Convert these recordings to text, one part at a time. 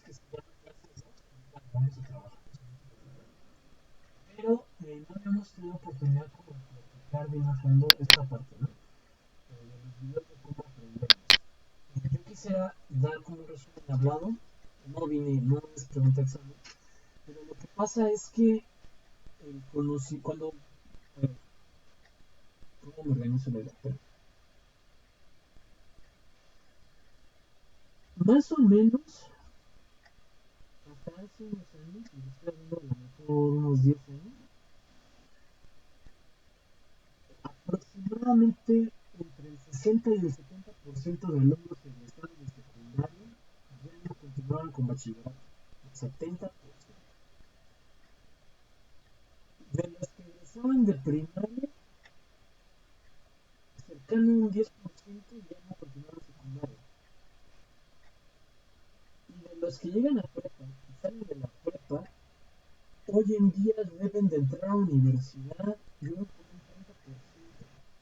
tutorial que se llama clases 2, bueno, vamos a trabajar. Pero no habíamos tenido oportunidad como de platicar bien a fondo esta parte, ¿no? De los videos de cómo aprendemos. Yo quisiera dar como un resumen hablado, no es pregunta examen, pero lo que pasa es que cuando, a ver, ¿cómo me organizo la idea? Más o menos, hasta hace unos años, y estoy hablando a lo mejor unos 10 años, aproximadamente entre el 60 y el 70% de alumnos egresados de secundaria ya no continuaban con bachillerato. El 70%. De los que egresaban de primaria, cercano a un 10% ya no continuaban secundaria. Y de los que llegan a prepa y salen de la prepa, hoy en día deben de entrar a universidad, yo creo que un 30%.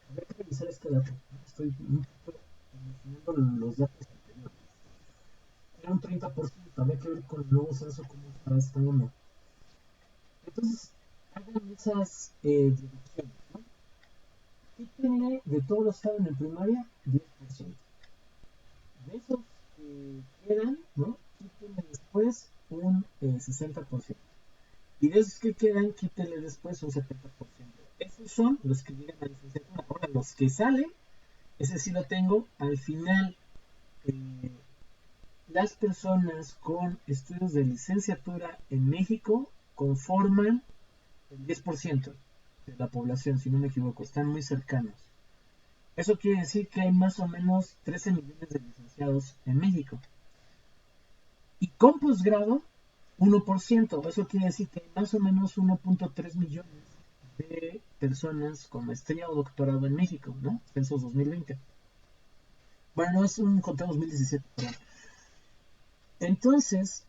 Habría que revisar este dato, ¿no? Estoy un poco mencionando los datos anteriores. Era un 30%, habría que ver con el nuevo censo cómo está esta onda. Entonces, hagan esas deducciones, ¿no? Quítenle de todos los que estaban en primaria, 10%. De esos que quedan, ¿no? Quítenle después un 60%. Y de esos que quedan, quítenle después un 70%. Esos son los que llegan a licenciatura. Ahora, los que salen, ese sí lo tengo. Al final, eh, las personas con estudios de licenciatura en México conforman el 10% de la población, si no me equivoco. Están muy cercanos. Eso quiere decir que hay más o menos 13 millones de licenciados en México. Y con posgrado, 1%. Eso quiere decir que hay más o menos 1.3 millones de personas con maestría o doctorado en México, ¿no? Censos 2020. Bueno, no es un conteo 2017, perdón. Entonces,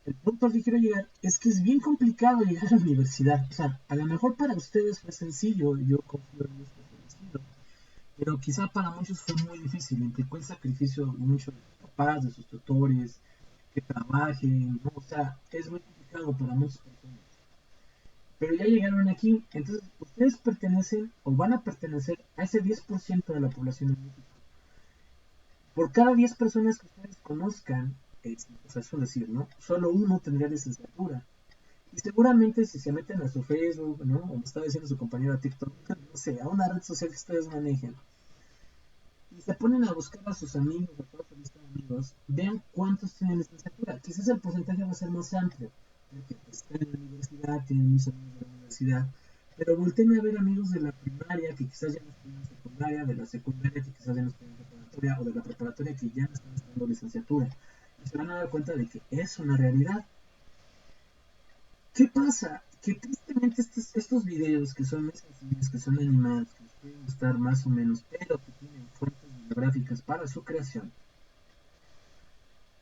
el punto al que quiero llegar es que es bien complicado llegar a la universidad. O sea, a lo mejor para ustedes fue sencillo, yo confío en Dios que fue sencillo, pero quizá para muchos fue muy difícil, implicó el sacrificio mucho de sus papás, de sus tutores, que trabajen, ¿no? O sea, es muy complicado para muchas personas. Pero ya llegaron aquí, entonces ustedes pertenecen o van a pertenecer a ese 10% de la población en México. Por cada 10 personas que ustedes conozcan, o sea, es decir, ¿no? Solo uno tendría licenciatura. Y seguramente si se meten a su Facebook, ¿no? O me estaba diciendo su compañero a TikTok, no sé, a una red social que ustedes manejen, y se ponen a buscar a sus amigos, a toda su lista de amigos, vean cuántos tienen licenciatura. Quizás el porcentaje va a ser más amplio, porque pues, están en la universidad, tienen muchos amigos de la universidad, pero volteen a ver amigos de la primaria que quizás ya no están en secundaria, de la secundaria que quizás ya no están en preparatoria, o de la preparatoria que ya no están estudiando licenciatura. Y se van a dar cuenta de que es una realidad. ¿Qué pasa? Que tristemente estos videos que son muy sencillos, que son animados, que les pueden gustar más o menos, pero que tienen fuentes bibliográficas para su creación,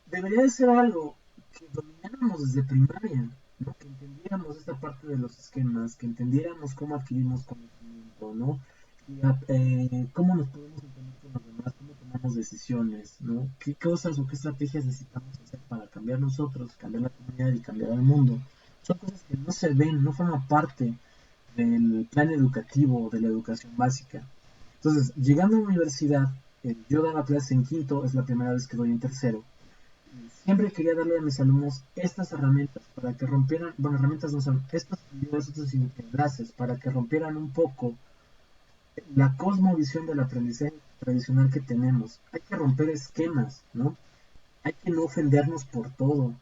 debería de ser algo que domináramos desde primaria, ¿no? Que entendiéramos esta parte de los esquemas, que entendiéramos cómo adquirimos conocimiento, ¿no? Y cómo nos podemos entender con los demás, cómo tomamos decisiones, ¿no? Qué cosas o qué estrategias necesitamos hacer para cambiar nosotros, cambiar la comunidad y cambiar el mundo. Son cosas que no se ven, no forman parte del plan educativo, de la educación básica. Entonces, llegando a la universidad, yo daba clases en quinto, es la primera vez que doy en tercero. Siempre quería darle a mis alumnos estas herramientas para que rompieran, bueno, herramientas no son, estos videos, estos enlaces, para que rompieran un poco la cosmovisión del aprendizaje tradicional que tenemos. Hay que romper esquemas, ¿no? Hay que no ofendernos por todo.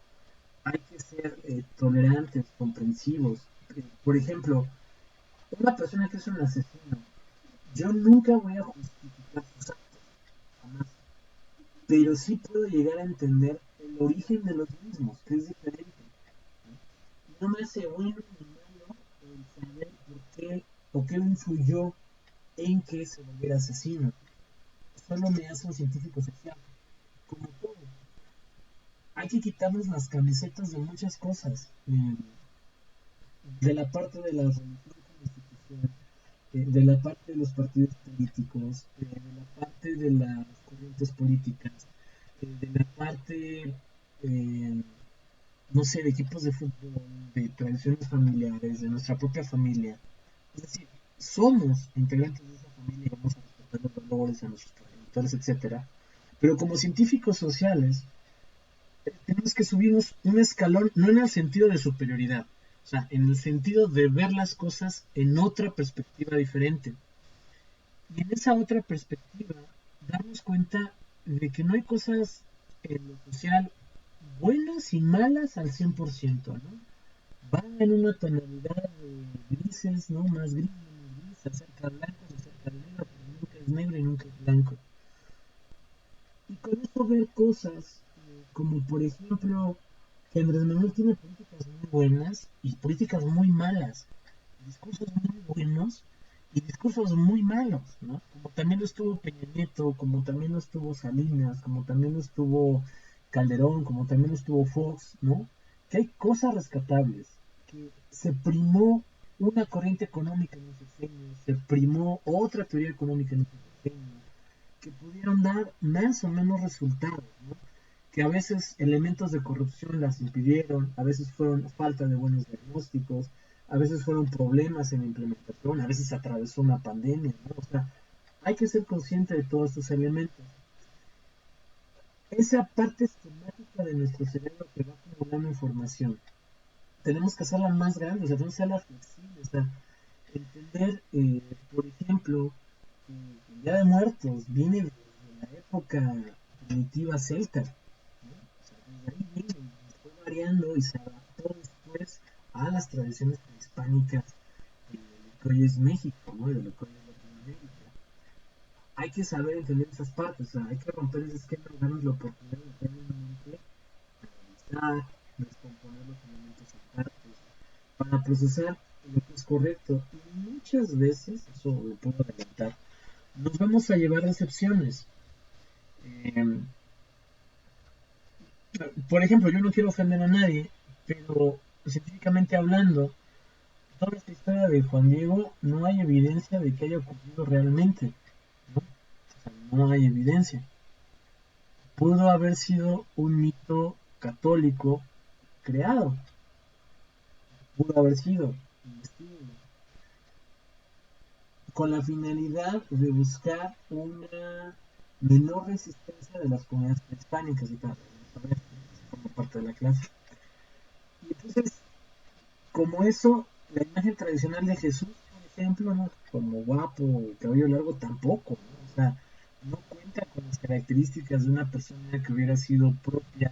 Hay que ser tolerantes, comprensivos. Por ejemplo, una persona que es un asesino, yo nunca voy a justificar sus actos, jamás. Pero sí puedo llegar a entender el origen de los mismos, que es diferente. ¿No? No me hace bueno ni malo el saber por qué o qué influyó en que se volviera asesino. Solo me hace un científico social, como todo. Hay que quitarnos las camisetas de muchas cosas, de la parte de la religión como institución, de la parte de los partidos políticos, de la parte de las corrientes políticas. de la parte, eh, no sé, de equipos de fútbol, de tradiciones familiares, de nuestra propia familia. Es decir, somos integrantes de esa familia y vamos a respetar los valores, a nuestros progenitores, etcétera. Pero como científicos sociales, tenemos que subirnos un escalón, no en el sentido de superioridad, o sea, en el sentido de ver las cosas en otra perspectiva diferente. Y en esa otra perspectiva, darnos cuenta de que no hay cosas en lo social buenas y malas al 100%, ¿no? Van en una tonalidad de grises, ¿no? Más gris, menos gris, se acerca al blanco, se acerca al negro, pero nunca es negro y nunca es blanco. Y con esto ver cosas como por ejemplo que Andrés Manuel tiene políticas muy buenas y políticas muy malas, discursos muy buenos y discursos muy malos, ¿no? Como también lo estuvo Peña Nieto, como también lo estuvo Salinas, como también lo estuvo Calderón, como también lo estuvo Fox, ¿no? Que hay cosas rescatables, que se primó una corriente económica en un sexenio, se primó otra teoría económica en un sexenio, que pudieron dar más o menos resultados, ¿no? Que a veces elementos de corrupción las impidieron, a veces fueron falta de buenos diagnósticos, a veces fueron problemas en la implementación, a veces atravesó una pandemia, ¿no? O sea, hay que ser consciente de todos estos elementos. Esa parte esquemática de nuestro cerebro que va acumulando información, tenemos que hacerla más grande, o sea, tenemos que hacerla flexible, o sea, entender, por ejemplo, que el Día de Muertos viene de la época primitiva celta, ¿no? O sea, desde ahí viene y fue variando y se adaptó después a las tradiciones prehispánicas de lo que hoy es México, ¿no? De lo que hoy es Latinoamérica. Hay que saber entender esas partes, o sea, hay que romper ese esquema y darnos la oportunidad de realmente analizar, descomponer los elementos en partes, para procesar lo que es correcto. Y muchas veces, eso lo puedo adelantar, nos vamos a llevar decepciones. Eh, por ejemplo, yo no quiero ofender a nadie, pero científicamente hablando, toda esta historia de Juan Diego no hay evidencia de que haya ocurrido realmente, ¿no? O sea, no hay evidencia. Pudo haber sido un mito católico creado, pudo haber sido, con la finalidad de buscar una menor resistencia de las comunidades prehispánicas y tal, como parte de la clase. Y entonces, como eso, la imagen tradicional de Jesús, por ejemplo, ¿no? Como guapo, cabello largo, tampoco, ¿no? O sea, no cuenta con las características de una persona que hubiera sido propia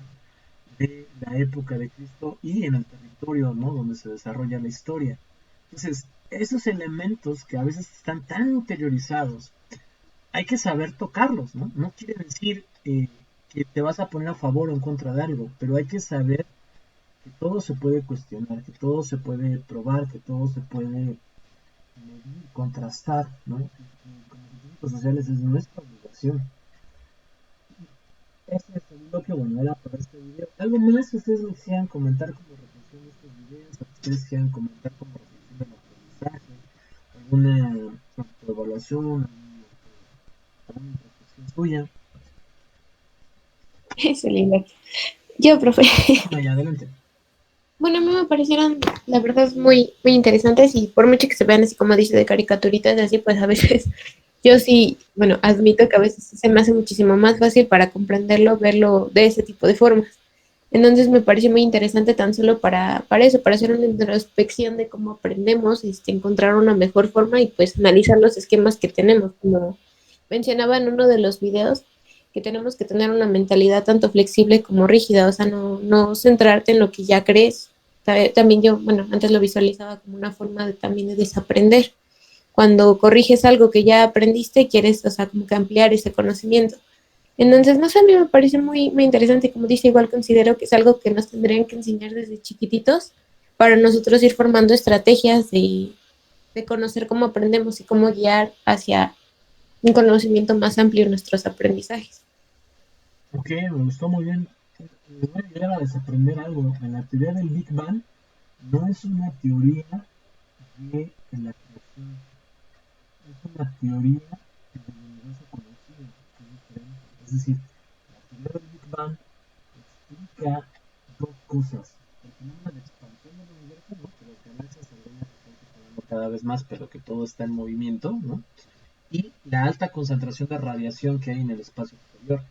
de la época de Cristo y en el territorio, ¿no? Donde se desarrolla la historia. Entonces, esos elementos que a veces están tan interiorizados, hay que saber tocarlos, ¿no? No quiere decir que te vas a poner a favor o en contra de algo, pero hay que saber que todo se puede cuestionar, que todo se puede probar, que todo se puede medir, contrastar, ¿no? Y como científicos sociales es nuestra obligación. Este es el bloque, bueno, era para este video. ¿Algo más que ustedes me quisieran comentar como reflexión de estos videos? ¿O que ustedes quieran comentar como reflexión del aprendizaje? ¿Alguna autoevaluación? ¿Alguna reflexión suya? Excelente. Yo, profe. Vaya, adelante. Bueno, a mí me parecieron, la verdad, muy interesantes y por mucho que se vean así como dice de caricaturitas, así pues a veces yo sí, bueno, admito que a veces se me hace muchísimo más fácil para comprenderlo, verlo de ese tipo de formas. Entonces me pareció muy interesante tan solo para eso, para hacer una introspección de cómo aprendemos, encontrar una mejor forma y pues analizar los esquemas que tenemos. Como mencionaba en uno de los videos, que tenemos que tener una mentalidad tanto flexible como rígida, o sea, no centrarte en lo que ya crees. También yo, bueno, antes lo visualizaba como una forma de también de desaprender. Cuando corriges algo que ya aprendiste, quieres, o sea, como que ampliar ese conocimiento. Entonces, no sé, a mí me parece muy interesante, como dice, igual considero que es algo que nos tendrían que enseñar desde chiquititos para nosotros ir formando estrategias de conocer cómo aprendemos y cómo guiar hacia un conocimiento más amplio en nuestros aprendizajes. Ok, me gustó muy bien. Les voy a ayudar a desaprender algo. En la teoría del Big Bang no es una teoría de la creación, es una teoría del universo conocido, que es diferente. Es decir, teoría del Big Bang explica dos cosas. El fenómeno de expansión del universo, ¿no? Que las galaxias se están separando cada vez más, pero que todo está en movimiento, ¿no? Y la alta concentración de radiación que hay en el espacio exterior.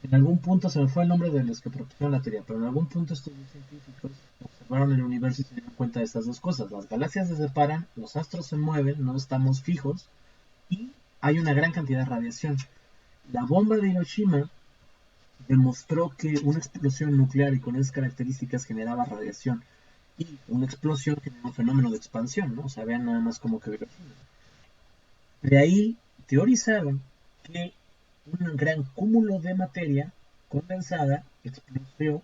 En algún punto se me fue el nombre de los que propusieron la teoría, pero en algún punto estos dos científicos observaron el universo y se dieron cuenta de estas dos cosas. Las galaxias se separan, los astros se mueven, no estamos fijos y hay una gran cantidad de radiación. La bomba de Hiroshima demostró que una explosión nuclear y con esas características generaba radiación y una explosión genera un fenómeno de expansión, ¿no? O sea, vean nada más como que Hiroshima. De ahí teorizaron que un gran cúmulo de materia condensada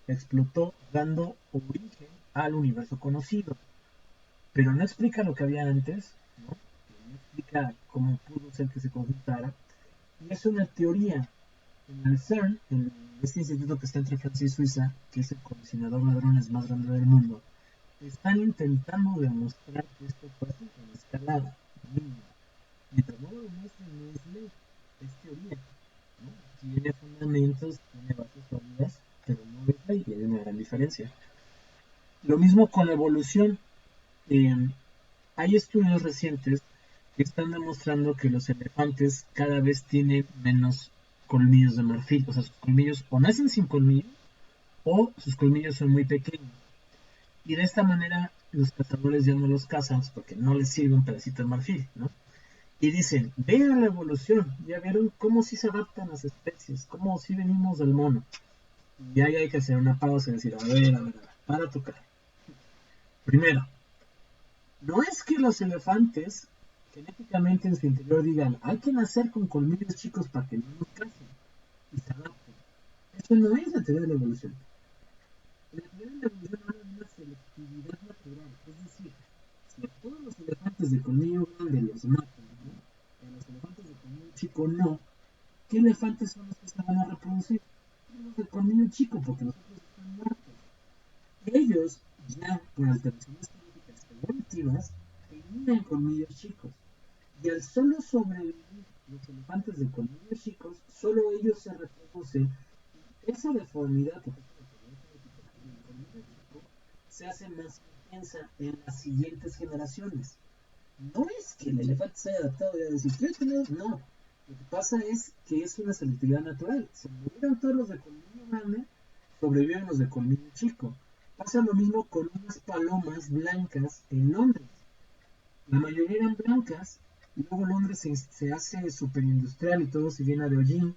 explotó dando origen al universo conocido. Pero no explica lo que había antes, ¿no? No explica cómo pudo ser que se conjuntara. Y es una teoría. En el CERN, en este instituto que está entre Francia y Suiza, que es el colisionador de hadrones más grande del mundo, están intentando demostrar que esto fue así, en escala mínima. Mientras no lo demuestren, no es ley, es teoría, ¿no? Tiene fundamentos, tiene bases sólidas, pero no es ley, y hay una gran diferencia. Lo mismo con la evolución. Eh, Hay estudios recientes que están demostrando que los elefantes cada vez tienen menos colmillos de marfil. O sea, sus colmillos o nacen sin colmillos o sus colmillos son muy pequeños. Y de esta manera los cazadores ya no los cazan porque no les sirve un pedacito de marfil, ¿no? Y dicen, vean la evolución, ya vieron cómo sí se adaptan las especies, cómo sí venimos del mono. Y ahí hay que hacer una pausa y decir, a ver, para tocar. Primero, no es que los elefantes genéticamente en su interior digan, hay que nacer con colmillos chicos para que no nos casen y se adapten. Eso no es la teoría de la evolución. La teoría de la evolución habla de una selectividad natural, es decir, si a todos los elefantes de colmillo grande los matan, ¿no? Y a los elefantes de colmillo chico no, ¿qué elefantes son los que se van a reproducir? Los de colmillo chico, porque los otros están muertos. Ellos, ya por alteraciones genéticas evolutivas, tenían colmillos chicos. Y al solo sobrevivir los elefantes de colmillos chicos, solo ellos se reproducen. Esa deformidad que el colmillo chico se hace más intensa en las siguientes generaciones. No es que el elefante se haya adaptado y a decir, ¿quieres tener? No. Lo que pasa es que es una selectividad natural. Se murieron todos los de colmillo grande, sobreviven los de colmillo chico. Pasa lo mismo con unas palomas blancas en Londres. La mayoría eran blancas, y luego Londres se hace superindustrial y todo se llena de hollín.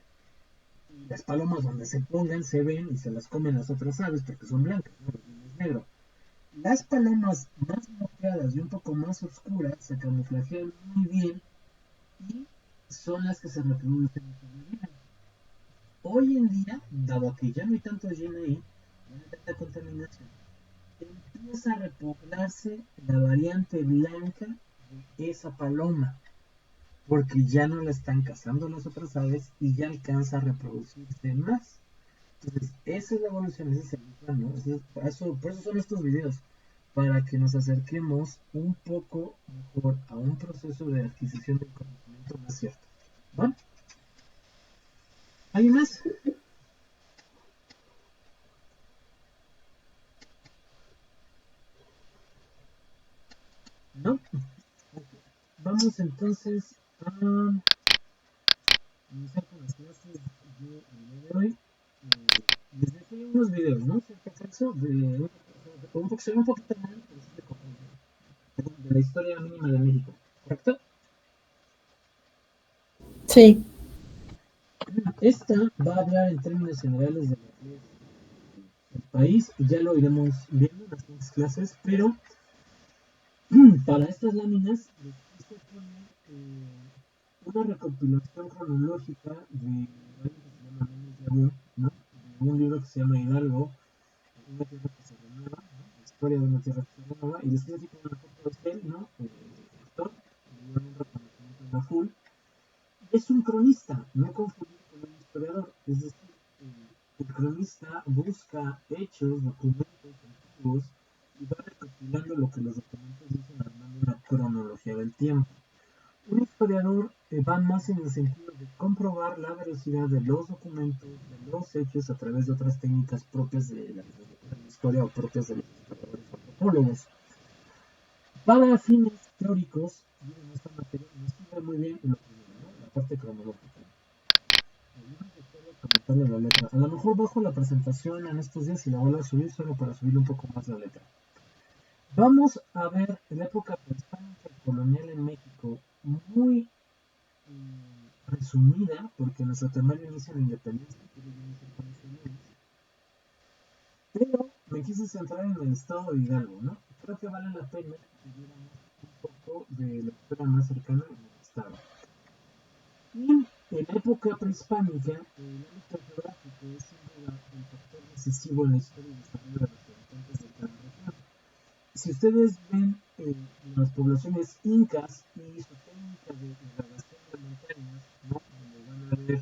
Y las palomas donde se pongan se ven y se las comen las otras aves porque son blancas, ¿no? El hollín es negro. Las palomas más moteadas y un poco más oscuras se camuflajean muy bien y son las que se reproducen y sobreviven. Hoy en día, dado que ya no hay tanto hollín ahí, no hay tanta contaminación, empieza a repoblarse la variante blanca de esa paloma, porque ya no la están cazando las otras aves y ya alcanza a reproducirse más. Entonces, esa es la evolución, ese es el plan, ¿no? Por eso son estos videos, para que nos acerquemos un poco mejor a un proceso de adquisición del conocimiento más cierto. ¿Va? ¿Hay más? ¿No? Okay. Vamos entonces a iniciar con las clases del día de hoy. Les dejé unos videos, ¿no? ¿Cierto, Alfonso? Se ve un poquito mal, pero sí de la historia mínima de México, ¿correcto? Sí. Esta va a hablar en términos generales de lo que es el país, y ya lo iremos viendo en las siguientes clases, pero para estas láminas les quise poner una recopilación cronológica de algo que se llama Menes de Abun, ¿no? De un libro que se llama Hidalgo, una tierra que se renueva, ¿no? La historia de una tierra que se renueva, y les quise aquí poner una foto de él, ¿no? El escritor, le dieron un reconocimiento en la full. Es un cronista, no confundir con un historiador, es decir, el cronista busca hechos, documentos antiguos y va recopilando lo que los documentos dicen armando una cronología del tiempo. Un historiador van más en el sentido de comprobar la veracidad de los documentos, de los hechos a través de otras técnicas propias de la historia o propias de los historiadores o antropólogos. Para fines teóricos, miren, esta materia nos sirve muy bien en lo primero, ¿no? La parte cronológica. Comentarle la letra. A lo mejor bajo la presentación en estos días y la vuelvo a subir solo para subir un poco más la letra. Vamos a ver la época prehispánica y colonial en México, muy resumida, porque nuestro temario inicia en la independencia, pero me quise centrar en el estado de Hidalgo, ¿no? Creo que vale la pena que viéramos un poco de la historia más cercana en el estado. Y en época prehispánica, el ámbito geográfico es sin duda el factor decisivo en la historia y desarrollo de los habitantes de cada región. Si ustedes ven las poblaciones incas y su técnica de degradación de montañas, ¿no? Donde van a ver,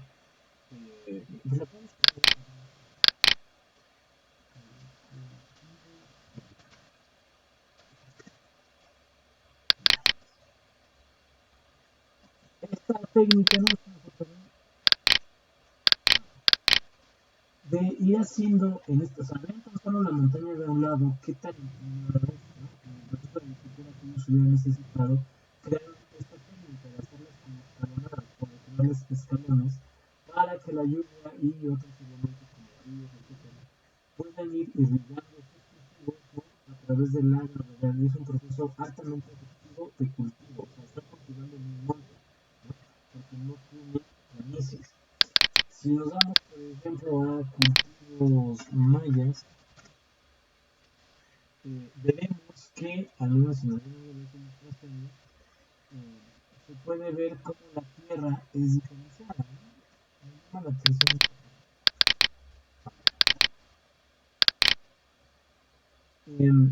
esta técnica, ¿no? De ir haciendo en esto, o sea, ven tan solo la montaña de un lado, qué tan inclinada es, ¿no? Por eso ni siquiera que ellos hubieran necesitado crear esta técnica de hacerlas como escalonadas, por crearles escalones, para que la lluvia y otros elementos como ríos, etcétera, puedan ir irrigando sus cultivos, ¿no? A través del agua, ¿verdad? Y es un proceso altamente efectivo de cultivo, o sea, están cultivando en un monte, ¿no? Porque no tiene planicies. Si nos vamos, por ejemplo, a cultivos mayas, veremos que, al menos en algunas de las ilustraciones, se puede ver cómo la tierra es diferenciada, ¿no? Me llama la atención.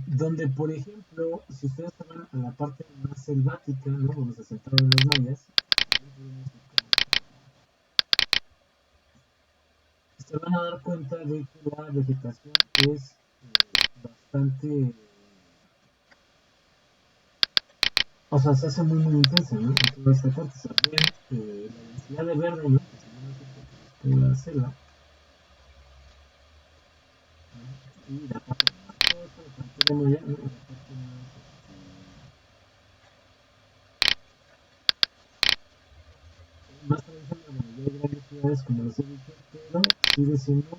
Donde, por ejemplo, si ustedes van a la parte más selvática, ¿no? Donde se centraron los mayas, se van a dar cuenta de que la vegetación es bastante, o sea, se hace muy intensa, ¿no? En toda esta parte se ve la densidad de verde, ¿no? Que se llama la selva, ¿no? Y la parte más, toda esta parte maya, ¿no? La parte más tradicional, bueno, ya hay grandes ciudades como les he dicho, pero sigue siendo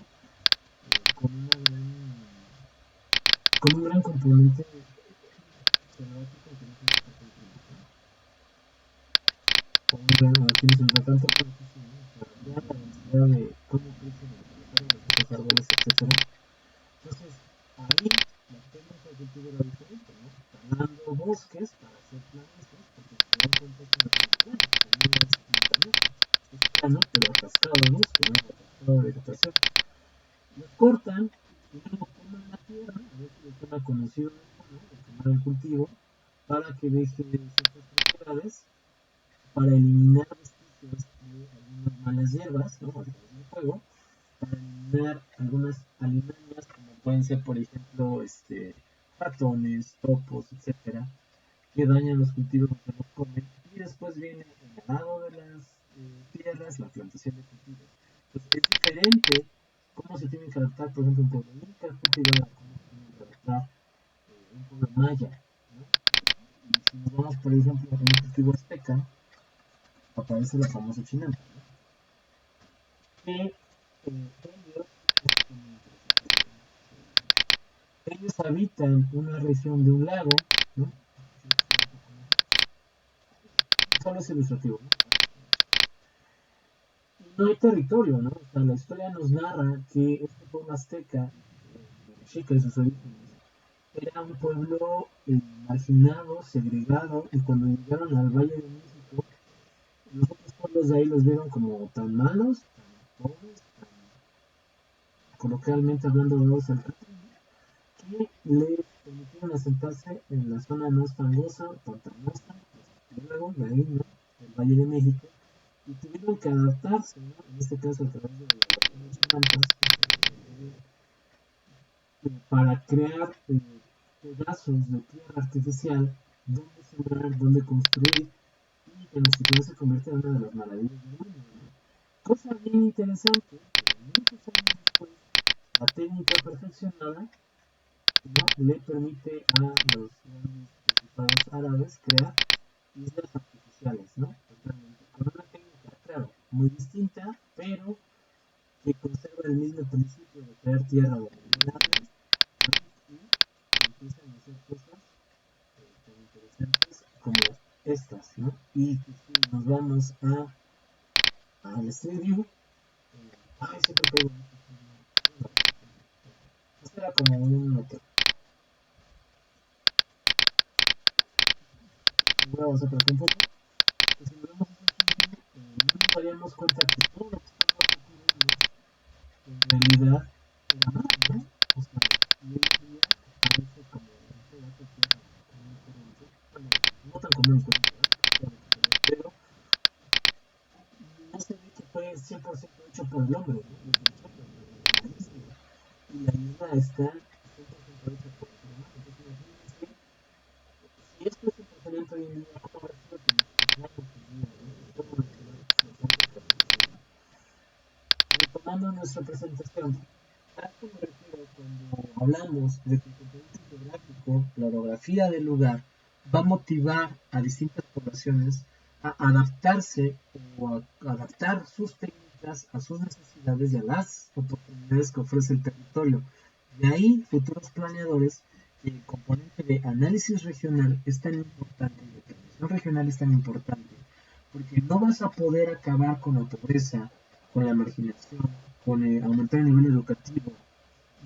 con una gran, con un gran componente geográfico que no se está contribuyendo. Con un gran, aquí no se entra tanto, pero sí, ¿no? O sea, ya la densidad de cómo crecen los árboles, etcétera. Entonces, ahí la técnica de cultivo era diferente, ¿no? Talando bosques para hacer planicies, porque se dan cuenta que no es plano, también es montañoso. Es plano, pero atascado de bosque, ¿no? Atascado de vegetación. Los cortan y luego queman la tierra, a veces le quema conocido esto, ¿no? De quemar el cultivo, para que deje ciertas propiedades, para eliminar vestigios de algunas malas hierbas, ¿no? A través del fuego, para eliminar algunas alimañas, como pueden ser, por ejemplo, ratones, topos, etcétera, que dañan los cultivos que los comen. Y después viene el arado de las tierras, la plantación de cultivos. Entonces, es diferente cómo se tiene que adaptar, por ejemplo, un pueblo inca cultivado, cómo se tiene que adaptar un pueblo maya, ¿no? Y si nos vamos, por ejemplo, a un cultivo azteca, aparece la famosa chinampa, ¿no? Que ellos habitan una región de un lago, ¿no? Solo es ilustrativo, ¿no? Y no hay territorio, ¿no? O sea, la historia nos narra que este pueblo azteca, Mexica y sus orígenes, era un pueblo marginado, segregado, y cuando llegaron al Valle de México, los otros pueblos de ahí los vieron como tan malos, tan pobres, tan coloquialmente hablando de los al que le permitieron asentarse en la zona más fangosa, pantanosa, luego de ahí, ¿no? El Valle de México, y tuvieron que adaptarse, ¿no? En este caso a través de las plantas, para crear pedazos de tierra artificial donde sembrar, donde construir, y en el futuro se convierte en una de las maravillas del mundo, ¿no? Cosa bien interesante, que muchos años después, la técnica perfeccionada, ¿no?, le permite a los grandes principados árabes crear islas artificiales, ¿no? Totalmente. Con una técnica, claro, muy distinta, pero que conserva el mismo principio de crear tierra donde no la hay, ¿no? Y empiezan a hacer cosas tan interesantes como estas, ¿no? Y que si nos vamos al Street View, ay, siempre caigo en este Street View. Bueno, esto era como un hotel. Voy a avanzar por aquí un poco. Que si nos vemos a este Street View, no nos daríamos cuenta que todo lo que estamos ocurriendo en realidad era mal, ¿no? O sea, y hoy en día parece como un pedazo de tierra común y corriente. Bueno, no tan común y corriente, ¿verdad? Pero no se ve que fue 100% hecho por el hombre, ¿no? Desde el suelo, desde la isla. Y la isla está 100% hecha por el ser humano. Entonces, imagínense, si esto es impresionante hoy en día, ¿cómo habrá sido que nuestros años en día, ¿no? Toda una ciudad flotante por el cielo. Retomando nuestra presentación, a esto me refiero cuando hablamos de que el contenido geográfico, la orografía del lugar, va a motivar a distintas poblaciones a adaptarse o a adaptar sus técnicas a sus necesidades y a las oportunidades que ofrece el territorio. De ahí, futuros planeadores, el componente de análisis regional es tan importante y de planeación regional es tan importante, porque no vas a poder acabar con la pobreza, con la marginación, con aumentar el nivel educativo.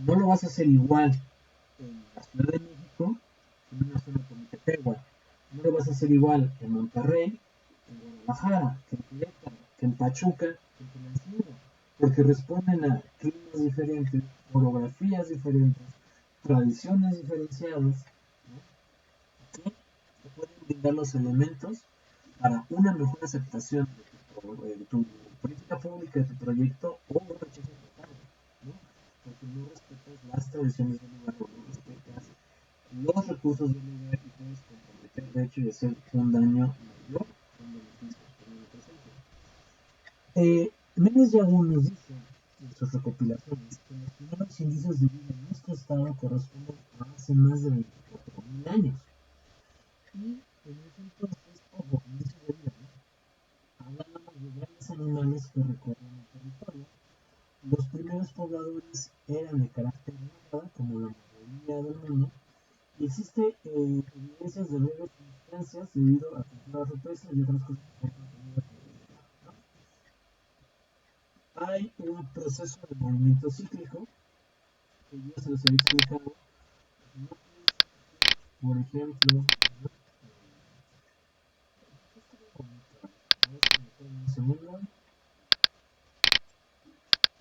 No lo vas a hacer igual en la Ciudad de México, en una zona como Tepehua. No lo vas a hacer igual en Monterrey, en Guadalajara, que en Querétaro, que en Pachuca, que en Tulancingo, porque responden a climas diferentes, orografías diferentes, tradiciones diferenciadas, ¿no?, que te pueden brindar los elementos para una mejor aceptación de tu política pública, de tu proyecto, o un rechazo total, ¿no? Porque no respetas las tradiciones del lugar, o no respetas los recursos del lugar y puedes comprometer de hecho y hacer un daño mayor que un beneficio, teniendo presente. Méndez Yagún nos dice en sus recopilaciones que los primeros indicios de vida en nuestro estado corresponden a hace más de 24.000 años. Y en ese entonces, ojo, indicios de vida, ¿no? Hablábamos de grandes animales que recorrían el territorio. Los primeros pobladores eran de carácter nómada, como la mayoría del mundo, y existe evidencias de breves instancias debido a temporadas rupestres y otras cosas que están contenidas en el libro, ¿no? Hay un proceso de movimiento cíclico que yo se los había explicado. No piensen que, por ejemplo, ¿no? Esto está bien bonito. A ver si me pueden un segundo.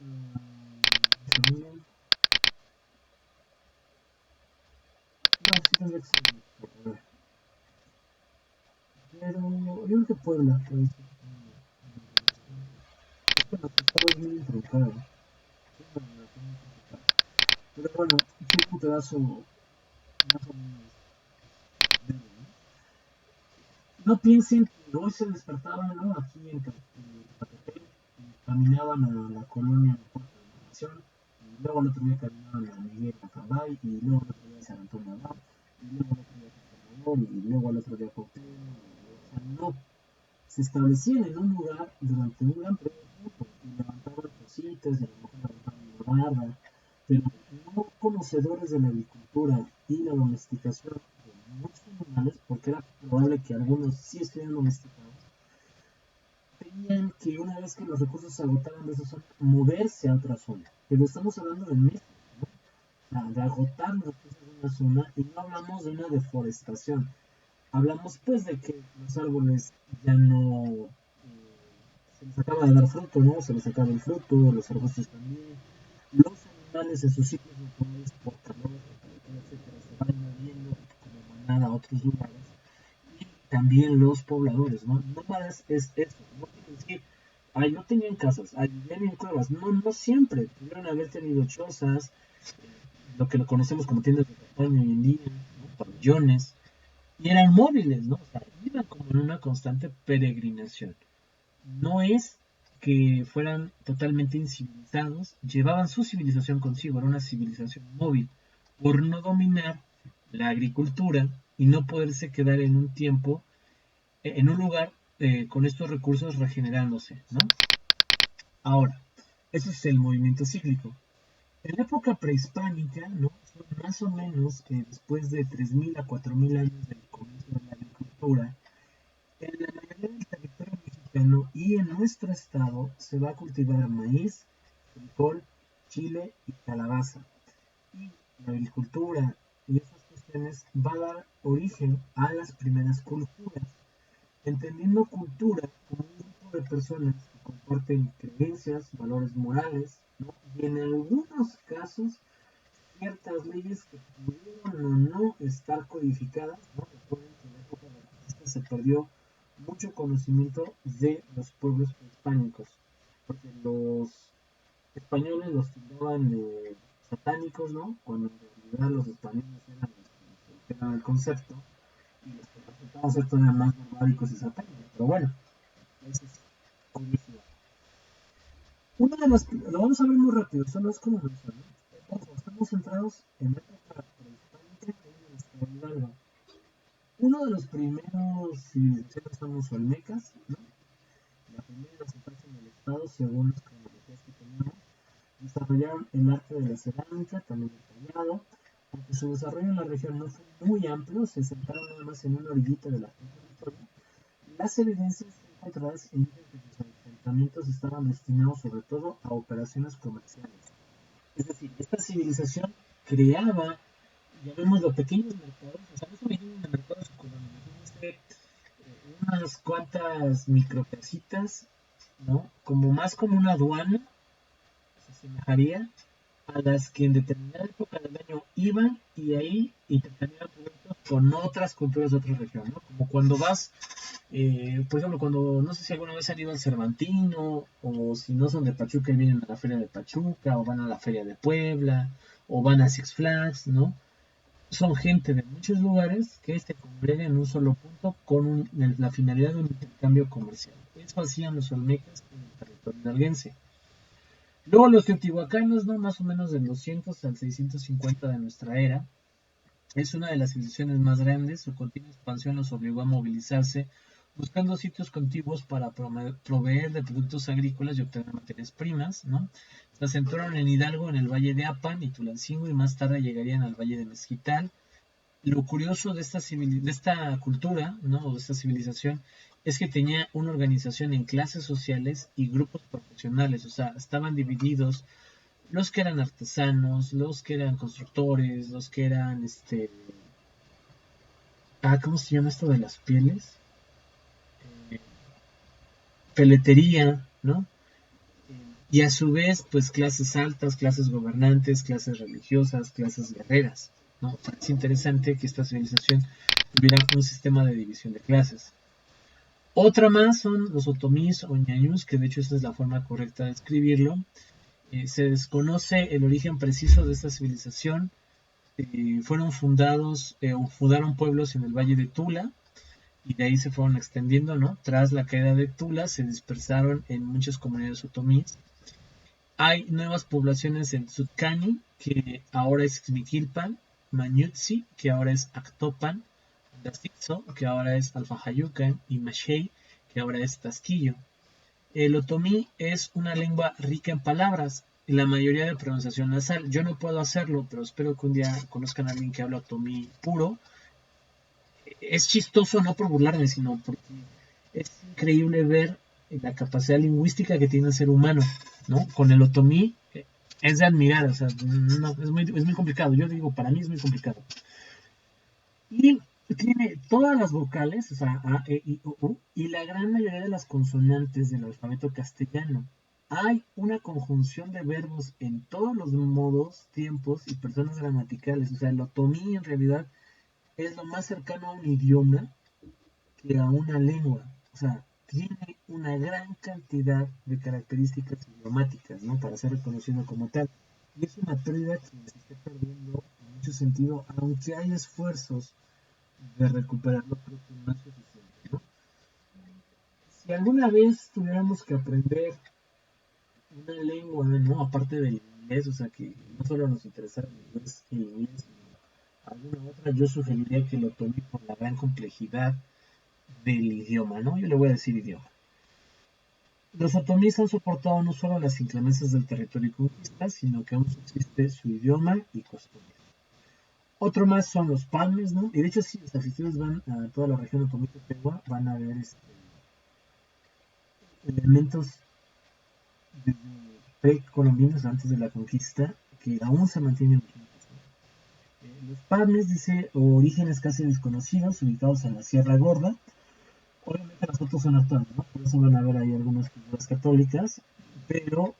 Un segundo. No, sí tendría que ser México. A ver. Pero yo creo que Puebla puede ser una. Es que nuestro estado es muy intrincado. Tiene una relación muy complicada. Pero bueno, tiene un pedazo más o menos verde, ¿no? No piensen que hoy se despertaban, ¿no?, aquí en Catepec y caminaban a la colonia Puerto de la Nación, y luego el otro día caminaban a Miguel Acabay, y luego el otro día a San Antonio Abad, y luego el otro día a Campeador, y luego el otro día a Cuauhtémoc, o sea, no. Se establecían en un lugar durante un gran periodo de tiempo y levantaban cositas y a lo mejor levantaban una barda, pero no conocedores de la agricultura y la domesticación de muchos animales, porque era probable que algunos sí estuvieran domesticados, tenían que una vez que los recursos se agotaban de esa zona, moverse a otra zona. Pero estamos hablando de meses, ¿no? O sea, de agotar los recursos de una zona y no hablamos de una deforestación. Hablamos pues de que los árboles ya no se les acaba de dar fruto, ¿no? Se les acaba el fruto, los arbustos también. Los animales en sus ciclos naturales por calor, temperatura, etcétera, se van moviendo como manada a otros lugares. Y también los pobladores, ¿no? Nómadas es eso, no quiere decir, ay, no tenían casas, ay, vivían en cuevas. No, no siempre. Pudieron haber tenido chozas, lo que lo conocemos como tiendas de campaña hoy en día, ¿no?, pabellones, y eran móviles, ¿no? O sea, iban como en una constante peregrinación. No es que fueran totalmente incivilizados, llevaban su civilización consigo, era una civilización móvil, por no dominar la agricultura y no poderse quedar en un tiempo, en un lugar con estos recursos regenerándose, ¿no? Ahora, ese es el movimiento cíclico. En la época prehispánica, ¿no? Son más o menos después de 3.000 a 4.000 años del comienzo de la agricultura, en la mayoría del territorio mexicano y en nuestro estado se va a cultivar maíz, frijol, chile y calabaza. Y la agricultura y esas cuestiones va a dar origen a las primeras culturas, entendiendo cultura como un grupo de personas que comparten creencias, valores morales, ¿no? Y en algunos casos ciertas leyes que pudieron o no estar codificadas, ¿no? Recuerden que en la época de la conquista se perdió mucho conocimiento de los pueblos prehispánicos, porque los españoles los tildaban de satánicos, ¿no? Cuando en realidad los españoles eran los que introdujeron el concepto y los que resultaban ser todavía más barbáricos y satánicos. Pero bueno, eso es curiosidad. Una de las, lo vamos a ver muy rápido, eso no es como mencioné. Ojo, estamos centrados en la época prehispánica que es el estado de Hidalgo. Uno de los primeros civilizaciones son los olmecas, ¿no? La primera en asentarse en el estado, según las cronologías que tenemos, desarrollaron el arte de la cerámica, también el tallado. Aunque su desarrollo en la región no fue muy amplio, se centraron nada más en una orillita de la historia. Las evidencias encontradas indican que sus asentamientos estaban destinados sobre todo a operaciones comerciales. Es decir, esta civilización creaba, llamémoslo, pequeños mercados, o sea, no se imaginen de mercados como imagínense unas cuantas microcasitas, ¿no? Como más como una aduana, se asemejaría a las que en determinada época del año iban y ahí intercambiaban productos con otras culturas de otra región, ¿no? Como cuando vas, por ejemplo, cuando, no sé si alguna vez han ido al Cervantino, o si no son de Pachuca y vienen a la Feria de Pachuca, o van a la Feria de Puebla, o van a Six Flags, ¿no? Son gente de muchos lugares que se congregan en un solo punto con la finalidad de un intercambio comercial. Eso hacían los olmecas en el territorio hidalguense. Luego los teotihuacanos, ¿no? Más o menos del 200 al 650 de nuestra era, es una de las civilizaciones más grandes. Su continua expansión los obligó a movilizarse, buscando sitios contiguos para proveer de productos agrícolas y obtener materias primas, ¿no? Se asentaron en Hidalgo, en el valle de Apan y Tulancingo, y más tarde llegarían al valle de Mezquital. Lo curioso de esta cultura, ¿no? O de esta civilización, es que tenía una organización en clases sociales y grupos profesionales, o sea, estaban divididos los que eran artesanos, los que eran constructores, los que eran, ¿cómo se llama esto de las pieles? Eh, Peletería, ¿no? Y a su vez, pues clases altas, clases gobernantes, clases religiosas, clases guerreras, ¿no? Es interesante que esta civilización tuviera un sistema de división de clases. Otra más son los otomís o ñañús, que de hecho esa es la forma correcta de escribirlo. Se desconoce el origen preciso de esta civilización. Fueron fundados o fundaron pueblos en el valle de Tula y de ahí se fueron extendiendo, ¿no? Tras la caída de Tula se dispersaron en muchas comunidades otomíes. Hay nuevas poblaciones en Zuccani, que ahora es Xmiquilpan, Mañutzi, que ahora es Actopan, Dastizo, que ahora es Alfajayucan, y Mashey, que ahora es Tasquillo. El otomí es una lengua rica en palabras, y la mayoría de pronunciación nasal. Yo no puedo hacerlo, pero espero que un día conozcan a alguien que habla otomí puro. Es chistoso no por burlarme, sino porque es increíble ver la capacidad lingüística que tiene el ser humano, ¿no? Con el otomí es de admirar, o sea, no, es muy complicado. Yo digo, para mí es muy complicado. Y tiene todas las vocales, o sea, A, E, I, O, U, y la gran mayoría de las consonantes del alfabeto castellano. Hay una conjunción de verbos en todos los modos, tiempos y personas gramaticales. O sea, el otomí en realidad es lo más cercano a un idioma que a una lengua. O sea, tiene una gran cantidad de características idiomáticas, ¿no? Para ser reconocido como tal. Y es una pérdida que se está perdiendo en mucho sentido, aunque hay esfuerzos de recuperarlo creo que no es suficiente, ¿no? Si alguna vez tuviéramos que aprender una lengua, ¿no? Aparte del inglés, o sea, que no solo nos interesara el inglés, sino alguna otra, yo sugeriría que lo tome por la gran complejidad del idioma, ¿no? Yo le voy a decir idioma. Los otomíes han soportado no solo las inclemencias del territorio y conquista, sino que aún subsiste su idioma y costumbres. Otro más son los palmes, ¿no? Y de hecho, sí, o sea, si ustedes van a toda la región otomí de Pegua, van a ver elementos desde precolombinos antes de la conquista que aún se mantienen vigentes, ¿no? Los palmes, dice, orígenes casi desconocidos, ubicados en la Sierra Gorda. Obviamente las fotos son actuales, ¿no? Por eso van a ver ahí algunas figuras católicas, pero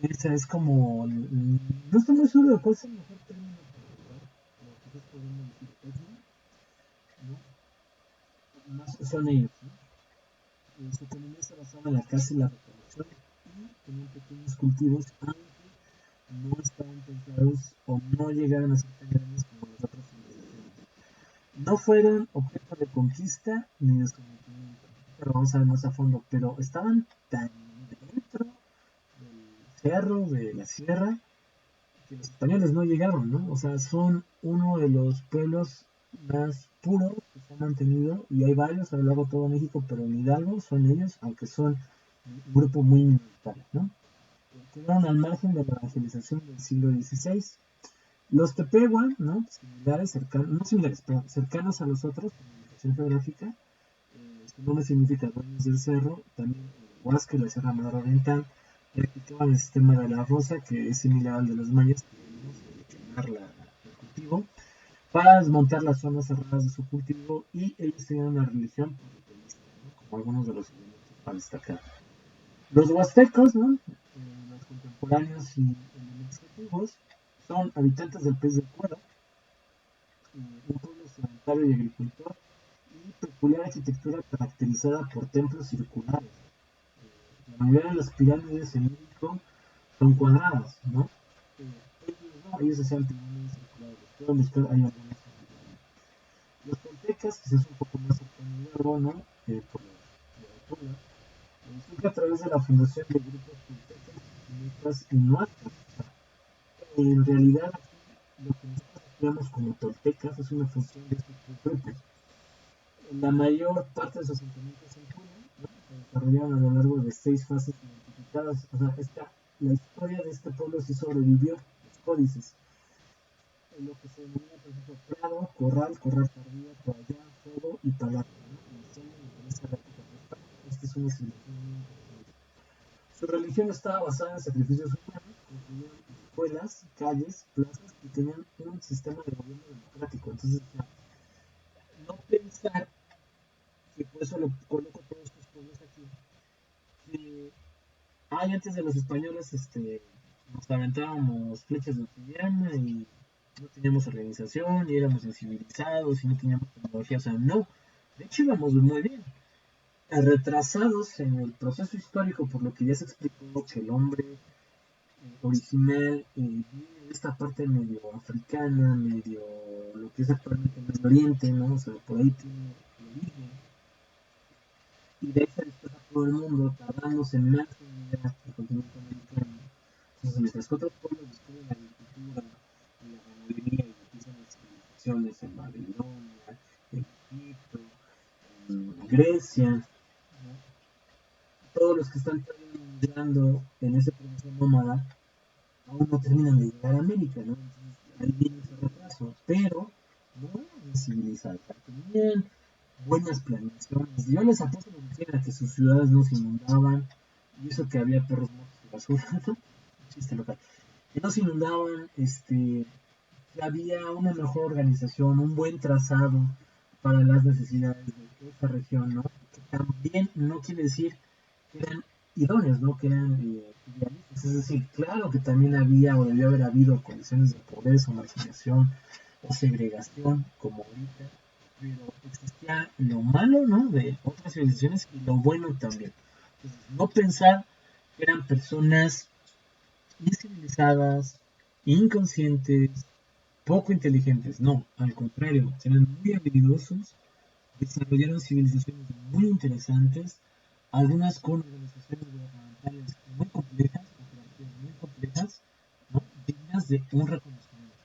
esa es como, no estoy muy seguro de cuál es el mejor término para ocupar, pero quizás podemos decir etnia, ¿no? Más son ellos, ¿no? Su economía está basada en la caza y la recolección y tenían pequeños cultivos, aunque no estaban pensados o no llegaron a ser tan grandes como las otras civilizaciones. No fueron objeto de conquista ni de sometimiento, pero vamos a ver más a fondo, pero estaban tan dentro del cerro, de la sierra, que los españoles no llegaron, ¿no? O sea, son uno de los pueblos más puros que se han mantenido, y hay varios a lo largo de todo México, pero en Hidalgo son ellos, aunque son un grupo muy minoritario, ¿no? Quedaron al margen de la evangelización del siglo XVI. Los Tepehuan, ¿no? Similares, cercanos, no similares, pero cercanos a los otros, por ubicación geográfica, su nombre significa dueños del cerro, también Huasca y la Sierra Madre Oriental, practicaban el sistema de la rosa, que es similar al de los mayas, que vimos, seleccionar el cultivo, para desmontar las zonas cerradas de su cultivo, y ellos tenían una religión politeísta, ¿no? Como algunos de los elementos para destacar. Los huastecos, ¿no? Los contemporáneos y elementos antiguos, son habitantes del pez de cuero, un pueblo sedentario y agricultor, y peculiar arquitectura caracterizada por templos circulares. La mayoría de las pirámides en México son cuadradas, ¿no? Ellos no, ellos hacían pirámides circulares. Pueden buscar, hay algunas en internet. Los toltecas, quizás un poco más cercano luego, ¿no? Por de Puebla, surge a través de la fundación de grupos toltecas, chichimecas y nuascas. O sea, en realidad aquí lo que nosotros estudiamos como toltecas es una fusión de estos tres grupos. La mayor parte de sus asentamientos en Puebla, ¿no? Se desarrollaron a lo largo de 6 fases identificadas. O sea, la historia de este pueblo sí sobrevivió, los códices. En lo que se denomina, por ejemplo, Prado, Corral Tardío, Toallá, Jodo y Palacio, ¿no? Iniciando y interesa la época prehispánica. Esta es una civilización muy interesante. Su religión estaba basada en sacrificios humanos, construyeron escuelas, calles, plazas y tenían un sistema de gobierno democrático. Entonces, o sea, no pensar que por eso lo coloco todos estos pueblos aquí, que antes de los españoles nos aventábamos flechas de obsidiana y no teníamos organización y éramos incivilizados y no teníamos tecnología, o sea, no, de hecho íbamos muy bien, retrasados en el proceso histórico, por lo que ya se explicó que el hombre original viene de esta parte medio africana, medio lo que es actualmente el Medio Oriente, ¿no? O sea, por ahí tiene el origen, y de ahí se dispersa todo el mundo, tardándose más en llegar al continente americano. Entonces, mientras que otros pueblos descubren la agricultura y la ganadería y empiezan las civilizaciones en Babilonia, en Egipto, en Grecia, ¿no? Todos los que están migrando en ese proceso nómada aún no terminan de llegar a América, ¿no? Entonces, ahí viene ese retraso, pero no eran civilizados, tenían buenas planeaciones. Yo les apuesto lo que quieran, que sus ciudades no se inundaban, y eso que había perros muertos y basura, ¿no? Un chiste local. Que no se inundaban, que había una mejor organización, un buen trazado para las necesidades de esa región, ¿no? Que también no quiere decir que eran idóneos, ¿no? Que eran idealistas. Es decir, claro que también había o debió haber habido condiciones de pobreza o marginación o segregación, como ahorita, pero existía lo malo, ¿no? De otras civilizaciones y lo bueno también. Entonces, no pensar que eran personas incivilizadas, inconscientes, poco inteligentes, no, al contrario, eran muy habilidosos, desarrollaron civilizaciones muy interesantes, algunas con organizaciones gubernamentales muy complejas, operativas muy complejas, ¿no? Dignas de un reconocimiento.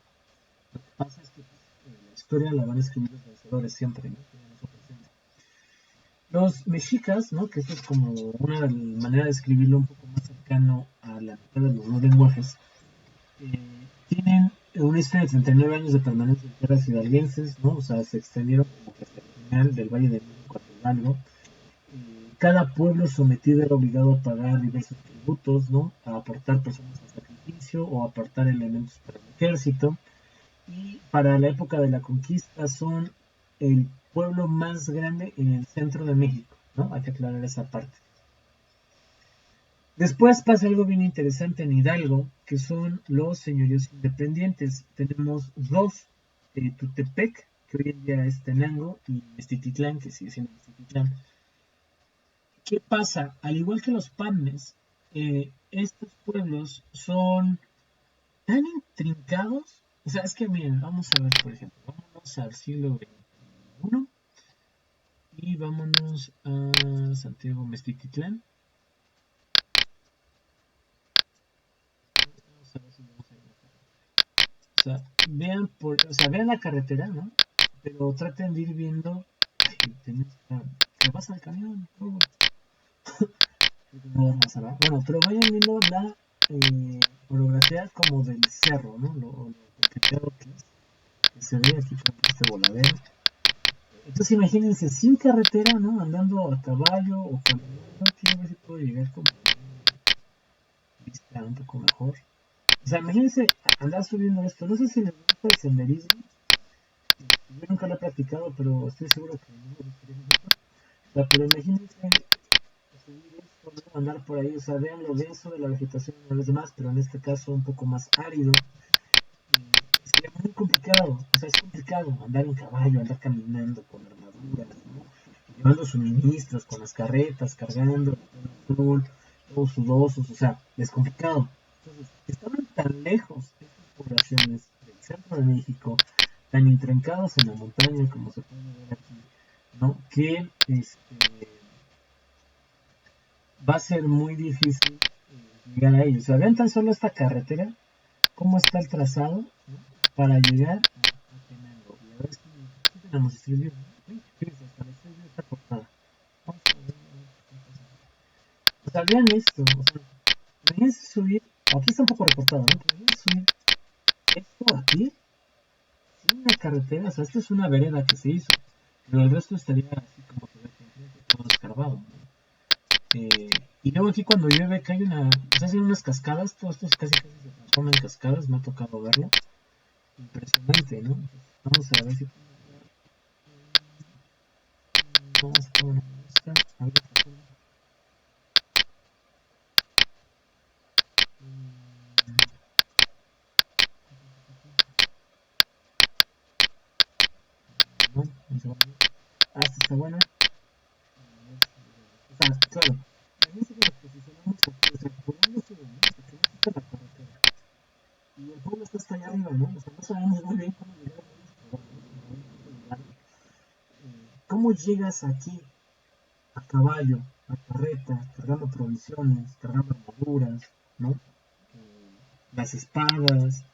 Lo que pasa es que pues, la historia la van a escribir los vencedores siempre, ¿no? Los mexicas, ¿no? Que esto es como una manera de escribirlo un poco más cercano a la mitad de los dos lenguajes, tienen una historia de 39 años de permanencia en tierras hidalguenses, ¿no? O sea, se extendieron como que hasta el final del Valle de México a Hidalgo. Cada pueblo sometido era obligado a pagar diversos tributos, ¿no? A aportar personas al sacrificio o a apartar elementos para el ejército. Y para la época de la conquista son el pueblo más grande en el centro de México, ¿no? Hay que aclarar esa parte. Después pasa algo bien interesante en Hidalgo, que son los señoríos independientes. Tenemos dos, Tutepec, que hoy en día es Tenango, y Meztititlán, que sigue siendo Meztititlán. ¿Qué pasa? Al igual que los Pamnes, estos pueblos son tan intrincados. O sea, es que miren, vamos a ver, por ejemplo, vámonos al siglo XXI y vámonos a Santiago Meztititlán. Vamos a ver si vamos a ir acá. O sea, vean la carretera, ¿no? Pero traten de ir viendo que pasa el camión, todo. Bueno, pero vayan viendo la orografía como del cerro, ¿no? Lo complicado que se ve aquí con este voladero. Entonces imagínense sin carretera, ¿no? Andando a caballo o caminando. Quiero ver si puedo llegar como vista un poco mejor. O sea, imagínense andar subiendo esto. No sé si les gusta el senderismo. Yo nunca lo he practicado, pero estoy seguro que no me gustaría mucho. O sea, pero imagínense subir esto, ¿no? Andar por ahí. O sea, vean lo denso de la vegetación y los demás, pero en este caso un poco más árido. Sería muy complicado. O sea, es complicado andar en caballo, andar caminando con armaduras, ¿no? Llevando suministros con las carretas, cargando, todo todos sudosos, o sea, es complicado. Entonces, estaban tan lejos estas poblaciones del centro de México, tan intrincados en la montaña como se puede ver aquí, ¿no? Que va a ser muy difícil llegar a ellos. O sea, vean tan solo esta carretera, cómo está el trazado, ¿no? Para llegar a Tenango. Y a ver si tenemos este video. Fíjense, hasta la estrella está cortada. Vamos a ver, o sea, vean esto, o sea, imagínense subir, aquí está un poco recortado, ¿no? Pero imagínense subir esto aquí, sin una carretera, o sea, esto es una vereda que se hizo, pero el resto estaría así como que todo escarbado, ¿no? Y luego aquí cuando llueve cae se hacen unas cascadas, todo esto casi casi se transforma en cascadas, me ha tocado verlo, impresionante, ¿no? Vamos a ver si vamos a ver, a ver, no, un segundo. Ah, esta está buena. O sea, claro, imagínense que nos posicionamos aquí, o sea, por dónde subimos, porque no existe la carretera. Y el pueblo está hasta allá arriba, ¿no? O sea, no sabemos muy bien cómo llegar a nuestro lugar. ¿Cómo llegas aquí a caballo, a carreta, cargando provisiones, cargando armaduras, ¿no? Las espadas,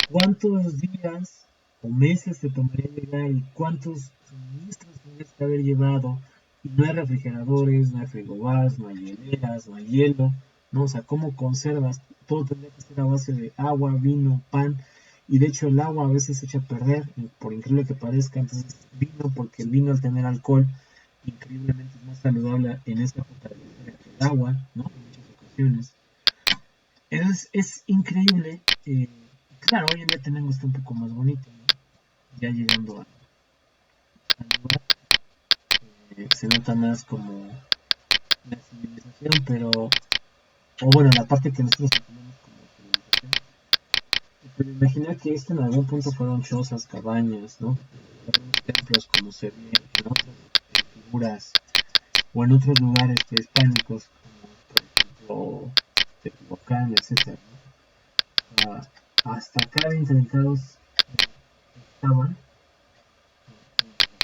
cuántos días o meses te tomaría llegar y cuántos suministros tendrías que haber llevado. Y no hay refrigeradores, no hay frigobares, no hay hieleras, no hay hielo, ¿no? O sea, ¿cómo conservas? Todo tendría que ser a base de agua, vino, pan. Y de hecho el agua a veces se echa a perder, por increíble que parezca. Entonces vino, porque el vino al tener alcohol, increíblemente es más saludable en esta época de la historia que el agua, ¿no? En muchas ocasiones. Es increíble. Claro, hoy en día tenemos está un poco más bonito, ¿no? Ya llegando al lugar, se nota más como la civilización, o bueno, la parte que nosotros tenemos como civilización. Pero imaginar que esto en algún punto fueron chozas, cabañas, ¿no? Fueron templos como se ve en otras figuras o en otros lugares prehispánicos, como por ejemplo Teotihuacán, etcétera, ¿no? Hasta acá de intrincados estaban